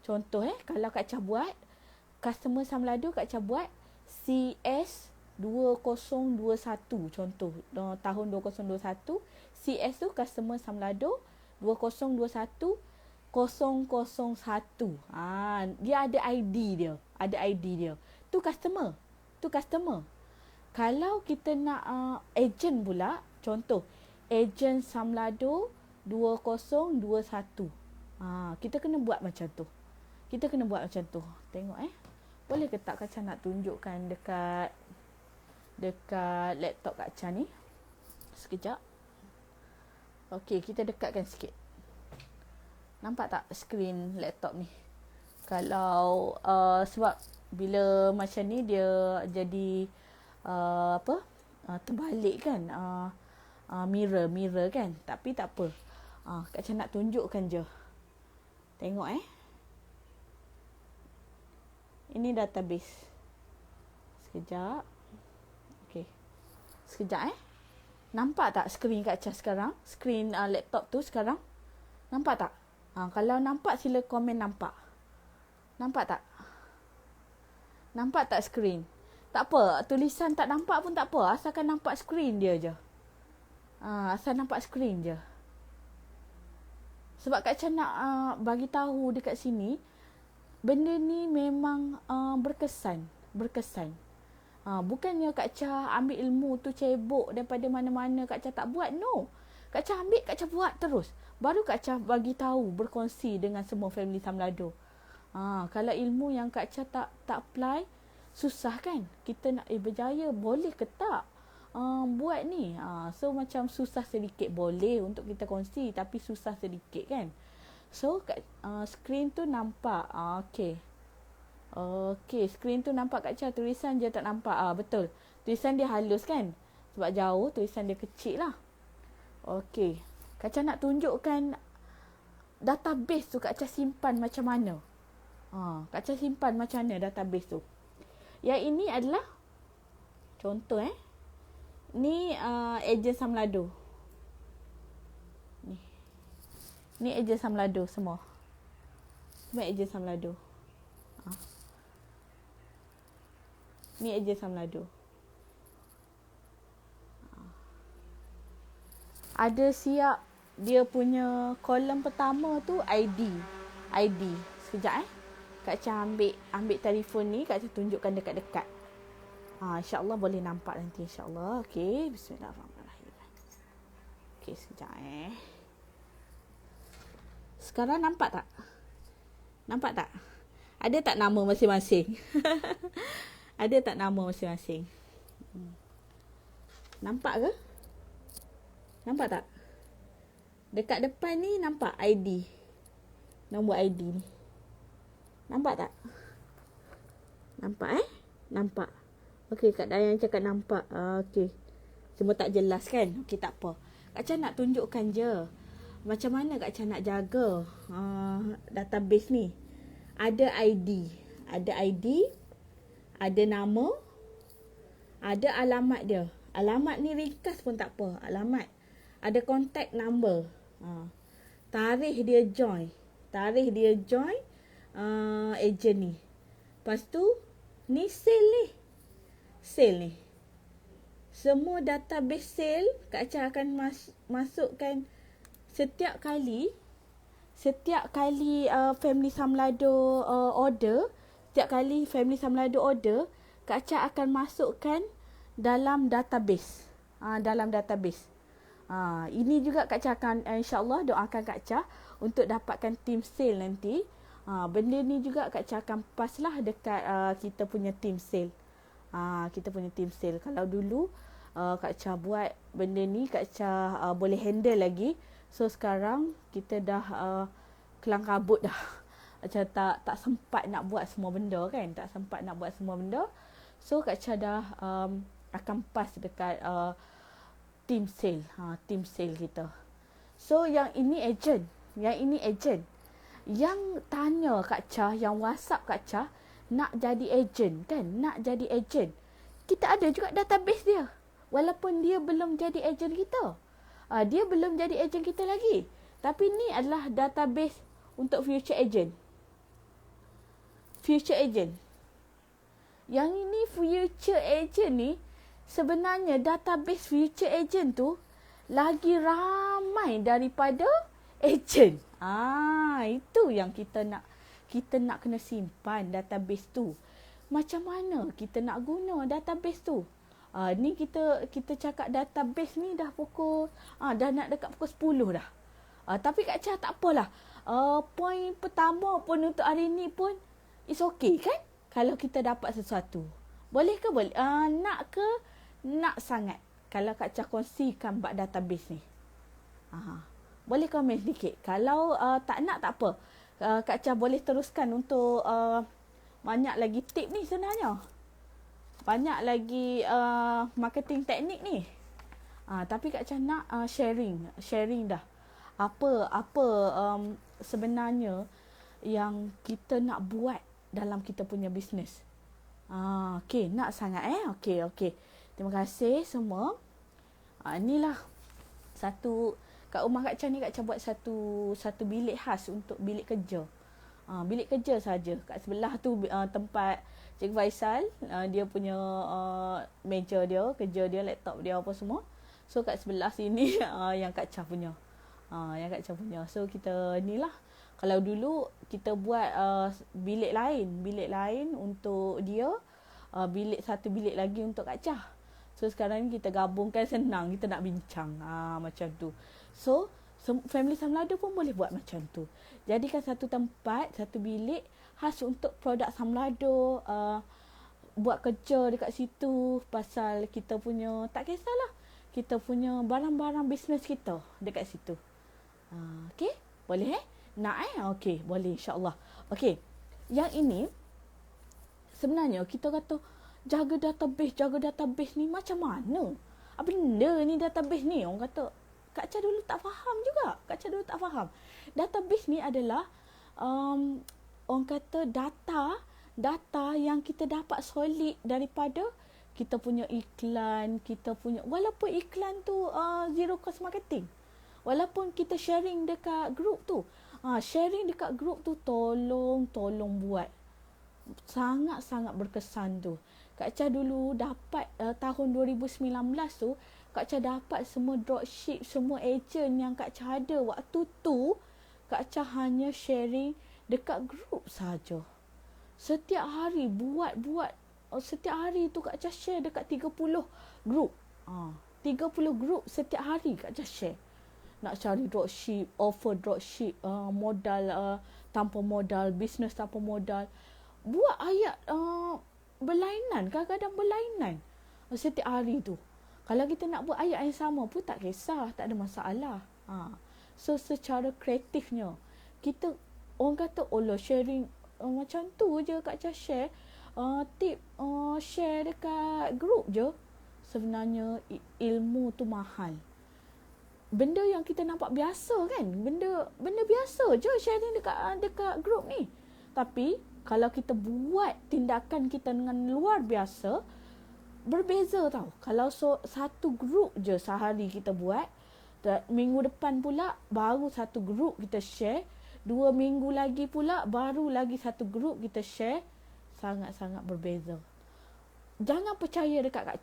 Contoh kalau Kak Cha buat customer Samlado Kak Cha buat CS 2021 contoh tahun 2021. CS tu customer Samlado 2021 001. Dia ada ID dia. Ada ID dia. Tu customer. Kalau kita nak agent pula, contoh agent Samlado 2021. Kita kena buat macam tu. Tengok boleh ke tak Kak Cha nak tunjukkan dekat laptop Kak Cha ni. Sekejap. Okey, kita dekatkan sikit. Nampak tak skrin laptop ni? Kalau sebab bila macam ni dia jadi terbalik kan, mirror kan. Tapi tak apa. Kak Cha nak tunjukkan je. Tengok ini database. Sekejap. Okey. Sekejap Nampak tak skrin Kak Cha sekarang? Skrin laptop tu sekarang? Nampak tak? Kalau nampak sila komen nampak. Nampak tak? Nampak tak skrin? Tak apa, tulisan tak nampak pun tak apa. Asalkan nampak skrin dia je. Asal nampak skrin je. Sebab Kak Cha nak bagi tahu dekat sini, benda ni memang berkesan. Bukannya Kak Cha ambil ilmu tu cebok daripada mana-mana Kak Cha tak buat. No. Kak Cha ambil, Kak Cha buat terus. Baru Kak Cha bagi tahu, berkongsi dengan semua family Samlado. Kalau ilmu yang Kak Cha tak apply, susah kan? Kita nak berjaya, boleh ke tak buat ni? So macam susah sedikit, boleh untuk kita kongsi, tapi susah sedikit kan? So skrin tu nampak. Okey, skrin tu nampak Kak Cha, tulisan je tak nampak. Betul. Tulisan dia halus kan? Sebab jauh, tulisan dia kecil lah. Okey. Kak Cha nak tunjukkan database tu Kak Cha simpan macam mana. Kak Cha simpan macam mana database tu. Yang ini adalah contoh ni agent Samlado. Ni agent Samlado semua. Semua agent Samlado. Ni agent Samlado. Ada siap dia punya kolom pertama tu ID. Sekejap Kak Cha ambil telefon ni, Kak Cha tunjukkan dekat-dekat. InsyaAllah boleh nampak nanti insyaAllah. Okey, bismillahirrahmanirrahim. Okey, sekejap Sekarang nampak tak? Nampak tak? Ada tak nama masing-masing? Ada tak nama masing-masing? Nampak ke? Nampak tak? Dekat depan ni nampak ID. Nombor ID ni. Nampak tak? Nampak Nampak. Okey, Kak Dayan cakap nampak. Okey. Cuma tak jelas kan? Okey, tak apa. Kak Cha nak tunjukkan je. Macam mana Kak Cha nak jaga database ni. Ada ID. Ada nama. Ada alamat dia. Alamat ni ringkas pun tak apa. Alamat. Ada contact number. Tarikh dia join. Agent ni. Lepas tu ni sale ni. Semua database sale Kak Cha akan masukkan setiap kali family Samlado order. Setiap kali family Samlado order, Kak Cha akan masukkan dalam database. Ini juga Kak Cha akan insyaAllah doakan Kak Cha untuk dapatkan team sale nanti. Benda ni juga Kak Cha akan pass lah dekat kita punya team sale. Kalau dulu Kak Cha buat benda ni, Kak Cha boleh handle lagi. So sekarang kita dah kelang kabut dah. Macam tak sempat nak buat semua benda kan. So Kak Cha dah akan pass dekat team sale kita. So yang ini agent. Yang tanya Kak Cha, yang WhatsApp Kak Cha, nak jadi agent kan? Kita ada juga database dia. Walaupun dia belum jadi agent kita. Dia belum jadi agent kita lagi. Tapi ni adalah database untuk future agent. Yang ini future agent ni, sebenarnya database future agent tu lagi ramai daripada agent. Itu yang kita nak kena simpan database tu. Macam mana kita nak guna database tu? Ni kita cakap database ni dah nak dekat pukul 10 dah. Tapi Kak Cha tak apalah. Poin pertama pun untuk hari ni pun it's okay kan? Kalau kita dapat sesuatu. Boleh ke boleh? Nak ke? Nak sangat. Kalau Kak Cha kongsikan bab database ni. Boleh komen sedikit. Kalau tak nak tak apa. Kak Cha boleh teruskan untuk banyak lagi tip ni sebenarnya. Banyak lagi marketing teknik ni. Tapi Kak Cha nak sharing dah. Apa sebenarnya yang kita nak buat dalam kita punya bisnes. Okey, nak sangat Okey. Terima kasih semua. Inilah satu kat rumah Kak Cha ni, Kak Cha buat satu bilik khas untuk bilik kerja. Bilik kerja saja. Kat sebelah tu tempat Cik Faisal, dia punya meja dia, kerja dia, laptop dia apa semua. So kat sebelah sini yang Kak Cha punya. So kita ni lah. Kalau dulu kita buat bilik lain untuk dia, satu bilik lagi untuk Kak Cha. So sekarang ni kita gabungkan, senang kita nak bincang macam tu. So family Samlado pun boleh buat macam tu. Jadikan satu tempat, satu bilik khas untuk produk Samlado. Buat kerja dekat situ pasal kita punya, tak kisahlah, kita punya barang-barang bisnes kita dekat situ. Okey? Boleh Nak Okey, boleh insya-Allah. Okey. Yang ini sebenarnya kita kata jaga database ni macam mana? Apa benda ni database ni? Orang kata Kak Cha dulu tak faham juga. Database ni adalah orang kata data yang kita dapat solid daripada kita punya iklan, walaupun iklan tu zero cost marketing. Walaupun kita sharing dekat group tu. Sharing dekat group tu tolong buat. Sangat-sangat berkesan tu. Kak Cha dulu dapat tahun 2019 tu, Kak Cha dapat semua dropship, semua agent yang Kak Cha ada waktu tu, Kak Cha hanya sharing dekat group saja. Setiap hari buat. Setiap hari tu Kak Cha share dekat 30 group. 30 group setiap hari Kak Cha share. Nak cari dropship, offer dropship, modal tanpa modal, bisnes tanpa modal. Buat ayat berlainan, kadang-kadang berlainan setiap hari tu. Kalau kita nak buat ayat yang sama pun tak kisah, tak ada masalah. So secara kreatifnya kita, orang kata sharing macam tu je Kak Cha share. Tip share dekat group je. Sebenarnya ilmu tu mahal. Benda yang kita nampak biasa kan, benda biasa je sharing dekat group ni. Tapi kalau kita buat tindakan kita dengan luar biasa, berbeza tau. Kalau satu group je sehari kita buat, minggu depan pula baru satu group kita share, 2 minggu lagi pula baru lagi satu group kita share, sangat-sangat berbeza. Jangan percaya dekat Kak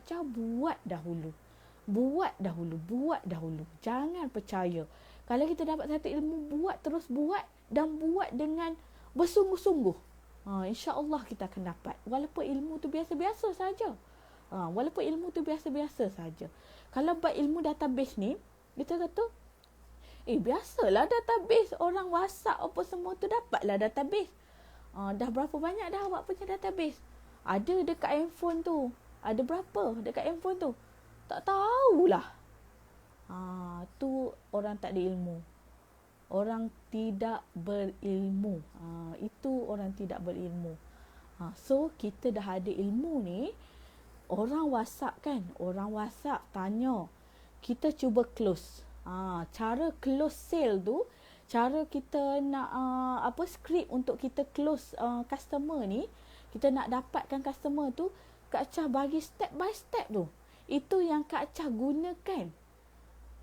Cha, buat dahulu. Jangan percaya. Kalau kita dapat satu ilmu, buat dan buat dengan bersungguh-sungguh. InsyaAllah kita akan dapat. Walaupun ilmu tu biasa-biasa saja. Kalau buat ilmu database ni, kita kata, biasalah database. Orang WhatsApp apa semua tu dapatlah database. Dah berapa banyak dah awak punya database? Ada dekat handphone tu. Ada berapa dekat handphone tu? Tak tahulah. Tu orang tak ada ilmu. Orang tidak berilmu. Itu orang tidak berilmu. So kita dah ada ilmu ni. Orang WhatsApp kan, tanya, kita cuba close. Cara close sale tu, cara kita nak script untuk kita close customer ni, kita nak dapatkan customer tu, Kak Cha bagi step by step tu. Itu yang Kak Cha gunakan.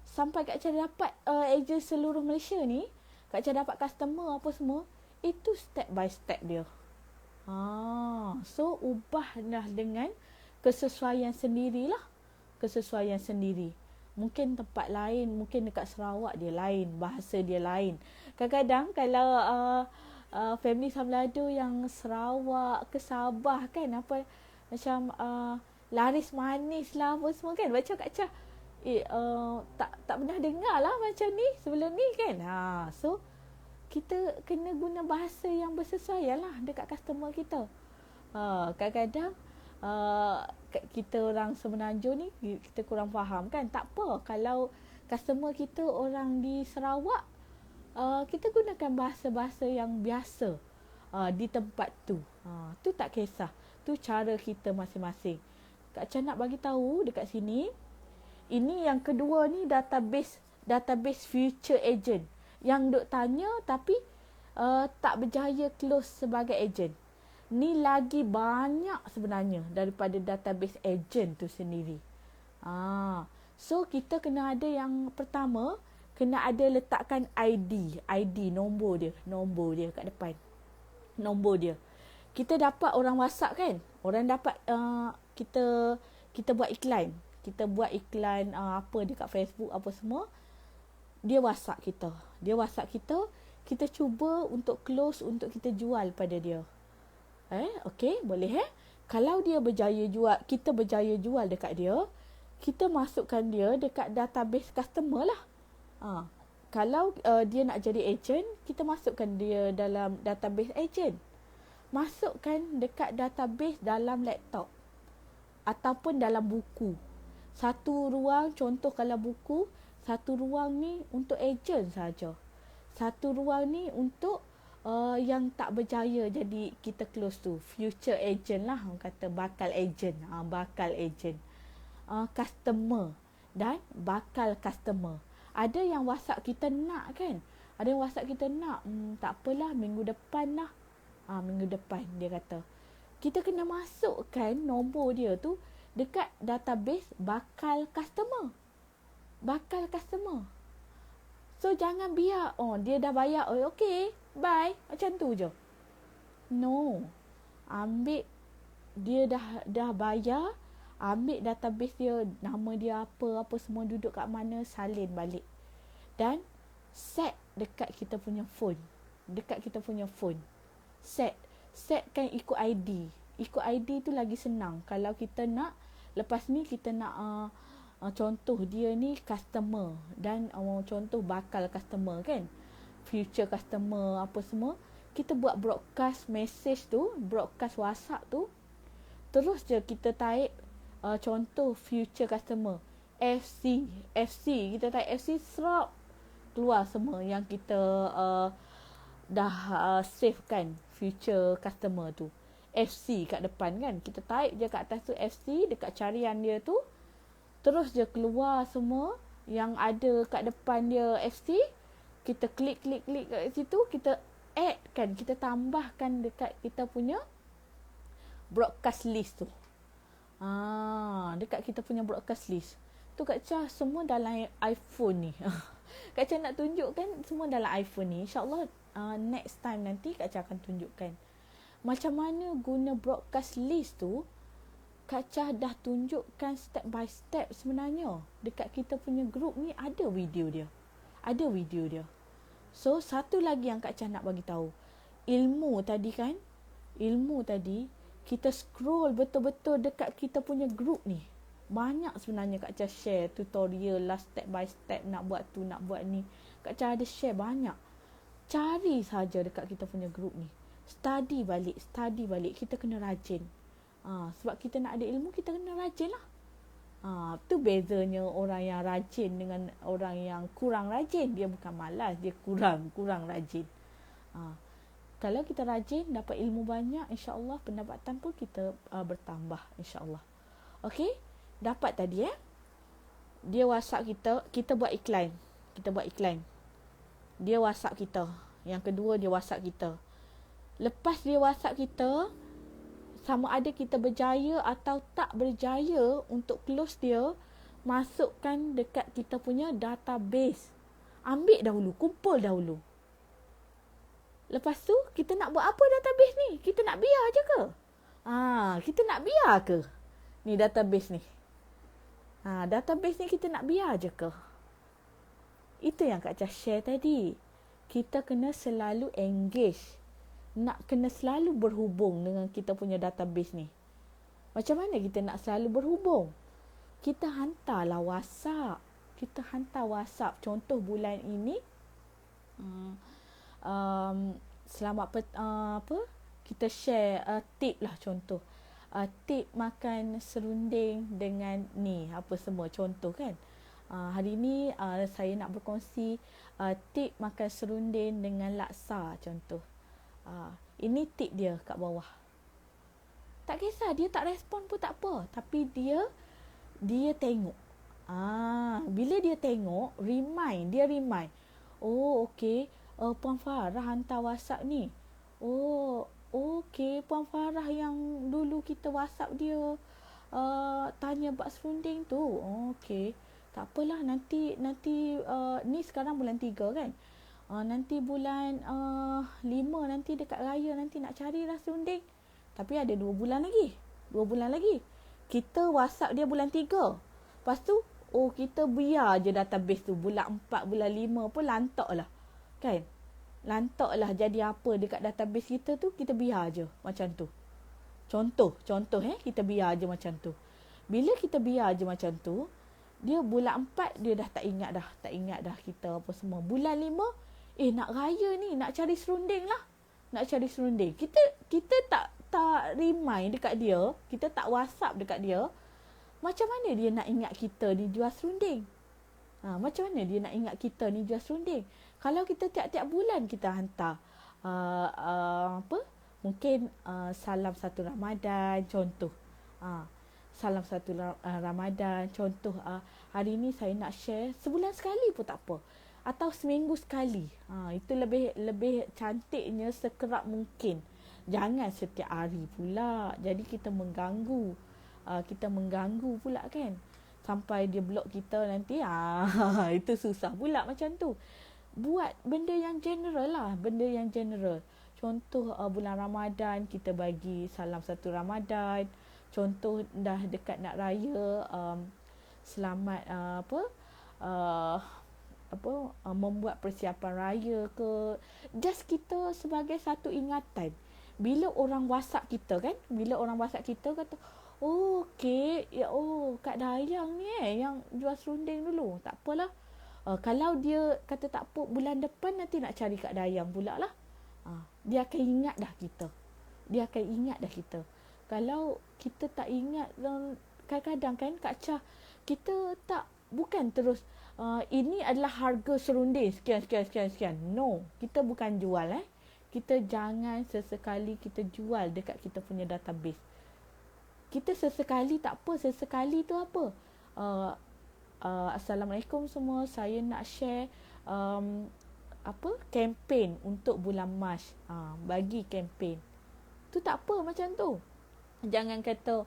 Sampai Kak Cha dapat agent seluruh Malaysia ni, Kak Cha dapat customer apa semua, itu step by step dia. So ubahlah dengan kesesuaian sendirilah. Kesesuaian sendiri. Mungkin tempat lain, mungkin dekat Sarawak dia lain, bahasa dia lain. Kadang-kadang kalau family Samladu yang Sarawak ke Sabah kan, apa macam laris manis lah apa semua kan. Macam Kak Cha, tak pernah dengar lah macam ni sebelum ni kan. So kita kena guna bahasa yang bersesuaian lah dekat customer kita. Kadang-kadang kita orang Semenanjung ni kita kurang faham kan. Tak apa kalau customer kita orang di Sarawak, kita gunakan bahasa-bahasa yang biasa di tempat tu. Tu tak kisah. Tu cara kita masing-masing. Kak Cha nak bagi tahu dekat sini, ini yang kedua ni database future agent yang duk tanya tapi tak berjaya close sebagai agent. Ni lagi banyak sebenarnya daripada database agent tu sendiri. So kita kena ada yang pertama, kena ada letakkan ID nombor dia kat depan. Nombor dia. Kita dapat orang WhatsApp kan? Orang dapat kita buat iklan. Kita buat iklan apa dekat Facebook apa semua. Dia WhatsApp kita. Kita cuba untuk close, untuk kita jual pada dia. Okey, boleh Kalau dia berjaya jual, kita berjaya jual dekat dia, kita masukkan dia dekat database customer lah. Kalau dia nak jadi agent, kita masukkan dia dalam database agent. Masukkan dekat database dalam laptop ataupun dalam buku. Satu ruang, contoh kalau buku, satu ruang ni untuk agent saja. Satu ruang ni untuk yang tak berjaya jadi kita close tu. Future agent lah, orang kata bakal agent. Bakal agent. Customer dan bakal customer. Ada yang WhatsApp kita nak kan? Ada yang WhatsApp kita nak, tak apalah minggu depan lah. Minggu depan dia kata. Kita kena masukkan nombor dia tu dekat database bakal customer. Bakal customer. So jangan biar dia dah bayar, okey, bye, macam tu je. No. Ambil dia dah bayar, ambil database dia, nama dia apa semua, duduk kat mana, salin balik. Dan set dekat kita punya phone. Setkan ikut ID. Ikut ID tu lagi senang. Kalau kita nak, lepas ni kita nak contoh dia ni customer dan contoh bakal customer kan, future customer apa semua, kita buat broadcast message tu, broadcast WhatsApp tu, terus je kita type contoh future customer FC, kita type FC, serap keluar semua yang kita dah save kan, future customer tu FC kat depan kan. Kita type je kat atas tu FC, dekat carian dia tu terus je keluar semua yang ada kat depan dia FC. Kita klik kat situ, kita add kan, kita tambahkan dekat kita punya broadcast list tu. Dekat kita punya broadcast list tu. Kak Cha semua dalam iPhone ni. Kak Cha nak tunjukkan semua dalam iPhone ni. InsyaAllah next time nanti Kak Cha akan tunjukkan macam mana guna broadcast list tu. Kak Cha dah tunjukkan step by step sebenarnya. Dekat kita punya group ni ada video dia. So satu lagi yang Kak Cha nak bagi tahu. Ilmu tadi kita scroll betul-betul dekat kita punya group ni. Banyak sebenarnya Kak Cha share tutorial lah, step by step, nak buat tu, nak buat ni. Kak Cha ada share banyak. Cari saja dekat kita punya group ni. Study balik. Kita kena rajin. Sebab kita nak ada ilmu, kita kena rajin lah. Tu bezanya orang yang rajin dengan orang yang kurang rajin. Dia bukan malas, dia kurang rajin. Kalau kita rajin, dapat ilmu banyak, insya-Allah pendapatan pun kita bertambah, insya-Allah. Okey? Dapat tadi Dia WhatsApp kita buat iklan. Dia WhatsApp kita. Yang kedua dia WhatsApp kita. Lepas dia WhatsApp kita, sama ada kita berjaya atau tak berjaya untuk close dia, masukkan dekat kita punya database. Ambil dahulu, kumpul dahulu. Lepas tu kita nak buat apa database ni? Kita nak biar je ke? Kita nak biar ke? Ni database ni. Database ni kita nak biar je ke? Itu yang Kak Cha share tadi. Kita kena selalu engage. Nak kena selalu berhubung dengan kita punya database ni. Macam mana kita nak selalu berhubung? Kita hantarlah WhatsApp. Contoh bulan ini, selamat kita share tip lah contoh. Tip makan serunding dengan ni apa semua contoh kan. Hari ni saya nak berkongsi tip makan serunding dengan laksa contoh. Ini tip dia kat bawah. Tak kisah dia tak respon pun tak apa, tapi dia tengok. Bila dia tengok, dia remind. Oh, okey. Puan Farah hantar WhatsApp ni. Oh, okey. Puan Farah yang dulu kita WhatsApp dia tanya bab serunding tu. Okey. Tak apalah, nanti ni sekarang bulan 3 kan. Nanti bulan 5 nanti dekat raya nanti nak carilah serunding. Tapi ada 2 bulan lagi. 2 bulan lagi. Kita WhatsApp dia bulan 3. Lepas tu, kita biar je database tu. Bulan 4, bulan 5 pun lantak lah. Kan? Lantak lah jadi apa dekat database kita tu, kita biar je macam tu. Contoh kita biar je macam tu. Bila kita biar je macam tu, dia bulan 4 dia dah tak ingat dah kita apa semua. Bulan 5, nak raya ni, nak cari serunding lah. Kita tak remind dekat dia, kita tak WhatsApp dekat dia. Macam mana dia nak ingat kita ni jual serunding? Kalau kita tiap-tiap bulan kita hantar mungkin salam satu Ramadan contoh. Salam satu Ramadan contoh, hari ni saya nak share sebulan sekali pun tak apa, atau seminggu sekali. Itu lebih cantiknya sekerap mungkin. Jangan setiap hari pula. Jadi kita mengganggu pula kan. Sampai dia block kita nanti. Itu susah pula macam tu. Buat benda yang general lah. Contoh bulan Ramadan kita bagi salam satu Ramadan. Contoh dah dekat nak raya, selamat membuat persiapan raya ke. Just kita sebagai satu ingatan. Bila orang WhatsApp kita kata, okey, Kak Dayang ni yang jual serunding dulu. Tak apalah. Kalau dia kata tak apa, bulan depan nanti nak cari Kak Dayang pula lah. Dia akan ingat dah kita. Kalau kita tak ingat, kadang-kadang kan Kak Cha, kita bukan terus ini adalah harga serunding sekian. No, kita bukan jual Kita jangan sesekali kita jual dekat kita punya database. Kita sesekali tak apa, sesekali tu apa? Assalamualaikum semua, saya nak share kempen untuk bulan Mac. Bagi kempen. Tu tak apa macam tu. Jangan kata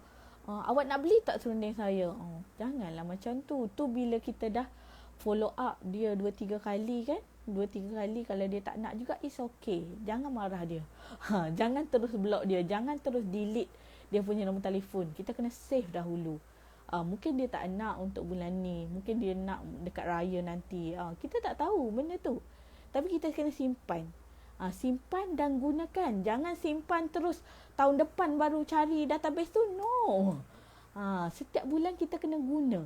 awak nak beli tak serunding saya? Janganlah macam tu. Tu bila kita dah follow up dia 2-3 kali kan. 2-3 kali kalau dia tak nak juga, it's okay. Jangan marah dia. Jangan terus block dia. Jangan terus delete dia punya nombor telefon. Kita kena save dahulu. Mungkin dia tak nak untuk bulan ni. Mungkin dia nak dekat raya nanti. Kita tak tahu benda tu. Tapi kita kena simpan. Simpan dan gunakan. Jangan simpan terus tahun depan baru cari database tu. No. Setiap bulan kita kena guna.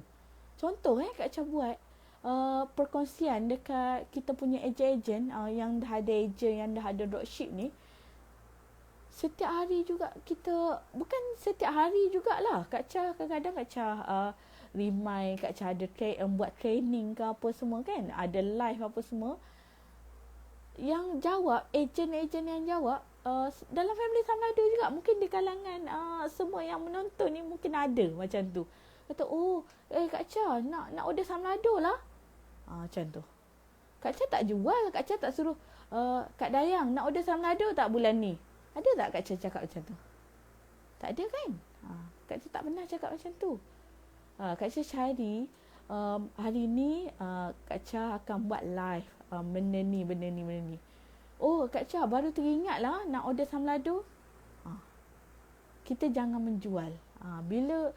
Contoh Kak Cha buat perkongsian dekat kita punya ejen-ejen yang dah ada ejen, yang dah ada dropship ni. Setiap hari juga kita, bukan setiap hari jugalah Kak Cha, kadang-kadang Kak Cha remind, Kak Cha ada buat training ke apa semua kan, ada live apa semua. Yang jawab, ejen-ejen yang jawab dalam family Samlado juga. Mungkin di kalangan semua yang menonton ni mungkin ada macam tu. Kata, Kak Cha nak order Samlado lah. Macam tu. Kak Cha tak jual, Kak Cha tak suruh Kak Dayang nak order Samlado tak bulan ni. Ada tak Kak Cha cakap macam tu? Tak ada kan? Kak Cha tak pernah cakap macam tu. Kak Cha cari hari ni Kak Cha akan buat live benda ni. Oh, Kak Cha baru teringat lah nak order asam lado. Ha, kita jangan menjual. Bila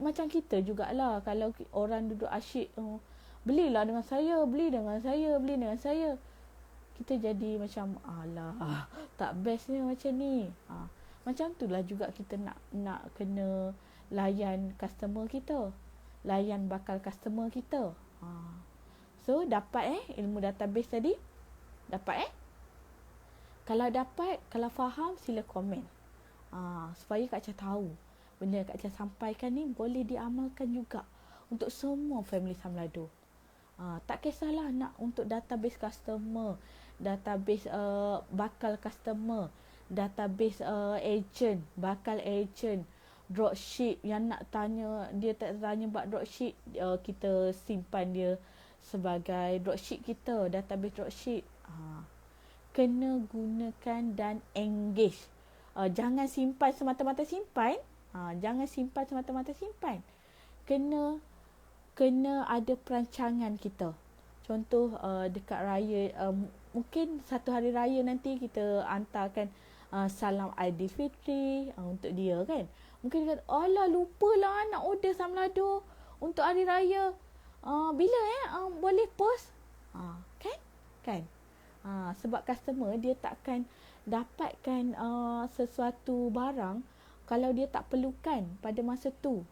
macam kita jugalah, kalau orang duduk asyik, belilah dengan saya, beli dengan saya. Kita jadi macam, alah, tak bestnya macam ni. Macam itulah juga kita nak kena layan customer kita. Layan bakal customer kita. So, dapat ilmu database tadi? Dapat Kalau dapat, kalau faham, sila komen. Supaya Kak Cha tahu benda yang Kak Cha sampaikan ni boleh diamalkan juga untuk semua family Samlado. Tak kisahlah nak untuk database customer, database bakal customer, database agent, bakal agent, dropship yang nak tanya, dia tak tanya buat dropship, kita simpan dia sebagai dropship kita, database dropship. Kena gunakan dan engage. Jangan simpan semata-mata simpan. Jangan simpan semata-mata simpan. Kena ada perancangan kita. Contoh dekat raya, mungkin satu hari raya nanti kita hantarkan salam Aidilfitri untuk dia kan. Mungkin dia kata, alah lupalah nak order samlado untuk hari raya. Bila boleh post? Kan? Sebab customer dia takkan dapatkan sesuatu barang kalau dia tak perlukan pada masa tu.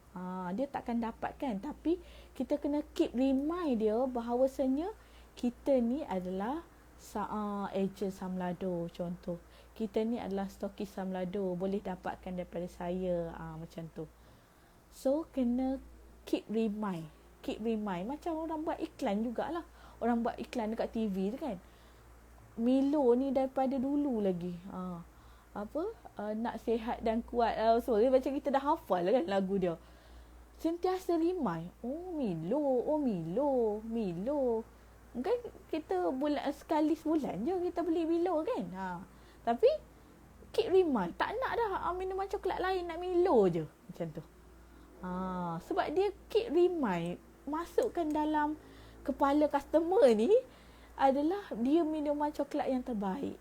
Dia takkan dapatkan. Tapi kita kena keep remind dia bahawasanya kita ni adalah agent Samlado contoh. Kita ni adalah stokis Samlado, boleh dapatkan daripada saya, macam tu. So kena keep remind. Macam orang buat iklan jugalah. Orang buat iklan dekat TV tu kan. Milo ni daripada dulu lagi. Nak sihat dan kuat. So macam kita dah hafal kan lagu dia. Sentiasa remind. Milo. Mungkin kita sekali sebulan je kita beli Milo kan. Tapi keep remind. Tak nak dah minuman coklat lain, nak Milo je. Macam tu. Sebab dia keep remind. Masukkan dalam kepala customer ni adalah dia minuman coklat yang terbaik.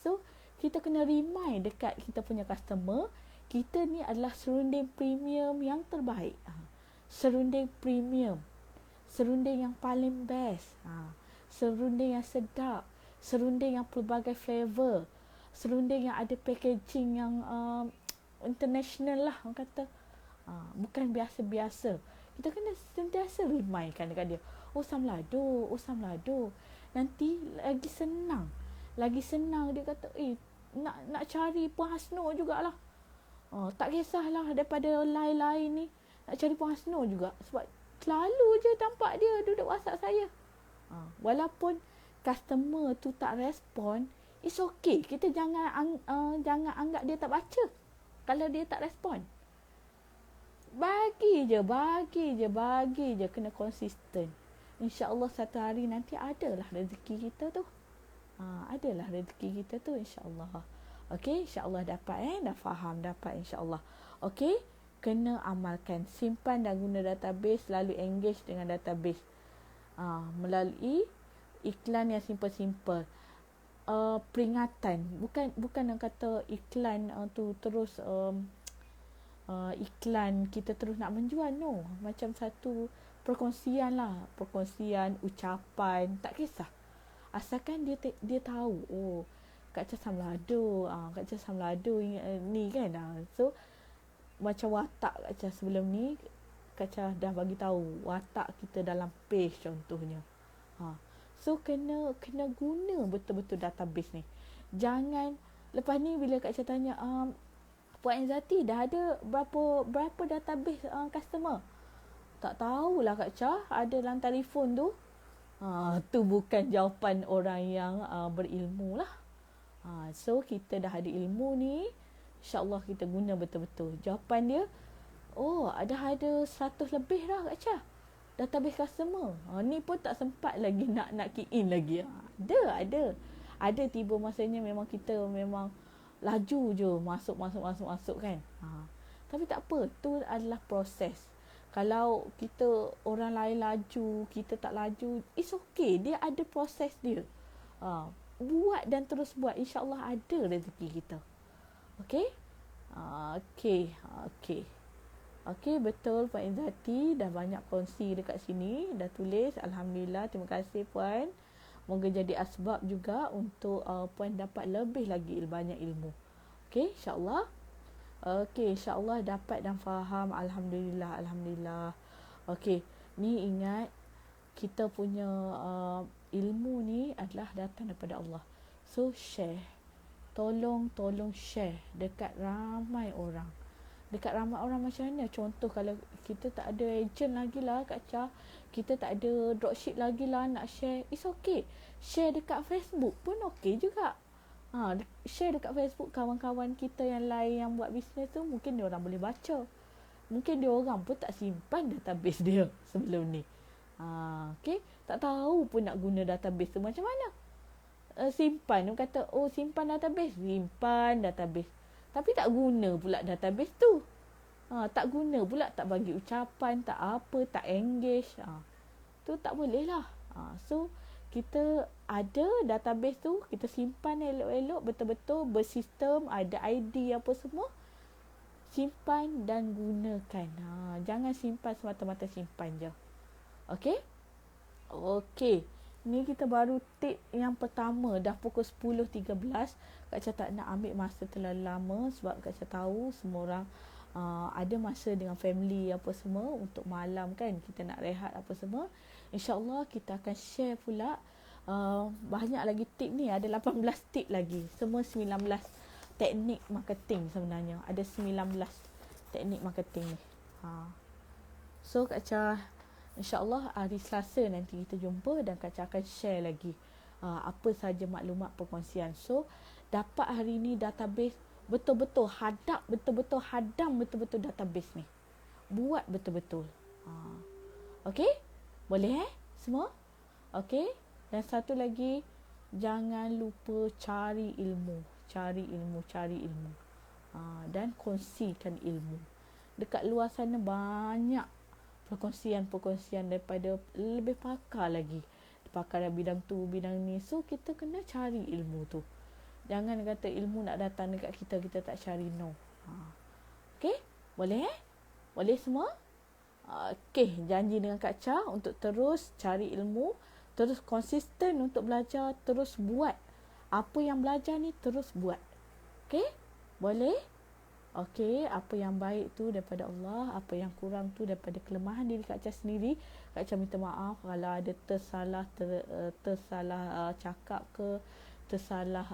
So kita kena remind dekat kita punya customer, kita ni adalah serunding premium yang terbaik. Serunding premium. Serunding yang paling best. Serunding yang sedap. Serunding yang pelbagai flavor. Serunding yang ada packaging yang international lah orang kata. Bukan biasa-biasa. Kita kena sentiasa remindkan dekat dia. Samlado. Nanti lagi senang dia kata, nak cari Puan Hasno jugalah. Tak kisahlah daripada lain-lain ni, nak cari Puan Hasno juga. Sebab selalu je tampak dia duduk WhatsApp saya. Walaupun customer tu tak respon, it's okay. Kita jangan anggap dia tak baca kalau dia tak respon. Bagi je, kena konsisten. InsyaAllah satu hari nanti adalah rezeki kita tu. InsyaAllah. Okey, insyaAllah dapat dah faham, dapat insyaAllah. Okey, kena amalkan. Simpan dan guna database, selalu engage dengan database. Melalui iklan yang simple-simple. Peringatan. Bukan yang kata iklan tu terus iklan kita terus nak menjual. No, macam satu perkongsian lah. Perkongsian, ucapan, tak kisah. Asalkan dia tahu, Kak Cha Samlado ni kan. So macam watak Kak Cha sebelum ni, Kak Cha dah bagi tahu watak kita dalam page contohnya. So kena guna betul-betul database ni. Jangan lepas ni bila Kak Cha tanya, Puan Izzati dah ada berapa database customer? Tak tahulah Kak Cha, ada dalam telefon tu. Tu bukan jawapan orang yang berilmu lah. So kita dah ada ilmu ni, InsyaAllah kita guna betul-betul. Jawapan dia, ada 100 lebih dah Kak Cha database customer. Ni pun tak sempat lagi nak key in lagi. Ada tiba masanya memang kita memang laju je masuk kan. Tapi tak apa, tu adalah proses. Kalau kita orang lain laju, kita tak laju, it's okay. Dia ada proses dia. buat dan terus buat, insya-Allah ada rezeki kita. Okey? Okey. Okey. Okey, betul Puan Izzati dah banyak kongsi dekat sini, dah tulis. Alhamdulillah, terima kasih Puan. Moga jadi asbab juga untuk Puan dapat lebih lagi banyak ilmu. Okey, insya-Allah. Okey, insya-Allah dapat dan faham. Alhamdulillah, alhamdulillah. Okey, ni ingat kita punya ilmu ni adalah datang daripada Allah. So share. Tolong share dekat ramai orang. Dekat ramai orang macam mana? Contoh kalau kita tak ada agent lagi lah Kak Cha, kita tak ada dropship lagi lah nak share, it's okay. Share dekat Facebook pun okay juga. Share dekat Facebook kawan-kawan kita yang lain yang buat bisnes tu, mungkin dia orang boleh baca. Mungkin dia orang pun tak simpan database dia sebelum ni. Okay, tak tahu pun nak guna database tu macam mana. Simpan, dia kata simpan database. Tapi tak guna pula database tu. Tak guna pula, tak bagi ucapan, tak apa, tak engage. Tu tak boleh lah. So, kita ada database tu, kita simpan elok-elok, betul-betul bersistem, ada ID apa semua. Simpan dan gunakan. Jangan simpan semata-mata simpan je. Okey? Okey. Ni kita baru tip yang pertama. Dah pukul 10.13. Kak Cha tak nak ambil masa terlalu lama sebab Kak Cha tahu semua orang ada masa dengan family apa semua untuk malam kan. Kita nak rehat apa semua. InsyaAllah kita akan share pula banyak lagi tip ni. Ada 18 tip lagi. Semua 19 teknik marketing sebenarnya. Ada 19 teknik marketing ni. So Kak Cha, InsyaAllah hari Selasa nanti kita jumpa dan Kak Cha akan share lagi apa saja maklumat perkongsian. So, dapat hari ni database betul-betul hadam betul-betul database ni. Buat betul-betul. Okey? Boleh semua? Okey? Dan satu lagi, jangan lupa cari ilmu. Dan kongsikan ilmu. Dekat luar sana banyak perkongsian daripada lebih pakar lagi. Pakar bidang tu, bidang ni. So, kita kena cari ilmu tu. Jangan kata ilmu nak datang dekat kita, kita tak cari, no. Okey? Boleh Boleh semua? Okey, janji dengan Kak Cha untuk terus cari ilmu, terus konsisten untuk belajar, terus buat. Apa yang belajar ni, terus buat. Okey? Boleh? Okey, apa yang baik tu daripada Allah, apa yang kurang tu daripada kelemahan diri Kak Cha sendiri. Kak Cha minta maaf kalau ada tersalah cakap ke, tersalah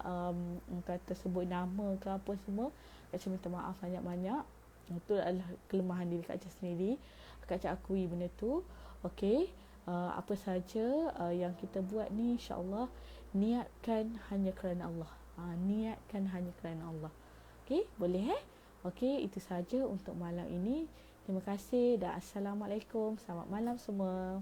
kata sebut nama ke apa semua. Kak Cha minta maaf banyak-banyak. Itu adalah kelemahan diri Kak Cha sendiri. Kak Cha akui benda tu. Okey, apa saja yang kita buat ni, insya-Allah niatkan hanya kerana Allah. Niatkan hanya kerana Allah. Okey, boleh Okey, itu saja untuk malam ini. Terima kasih dan Assalamualaikum. Selamat malam semua.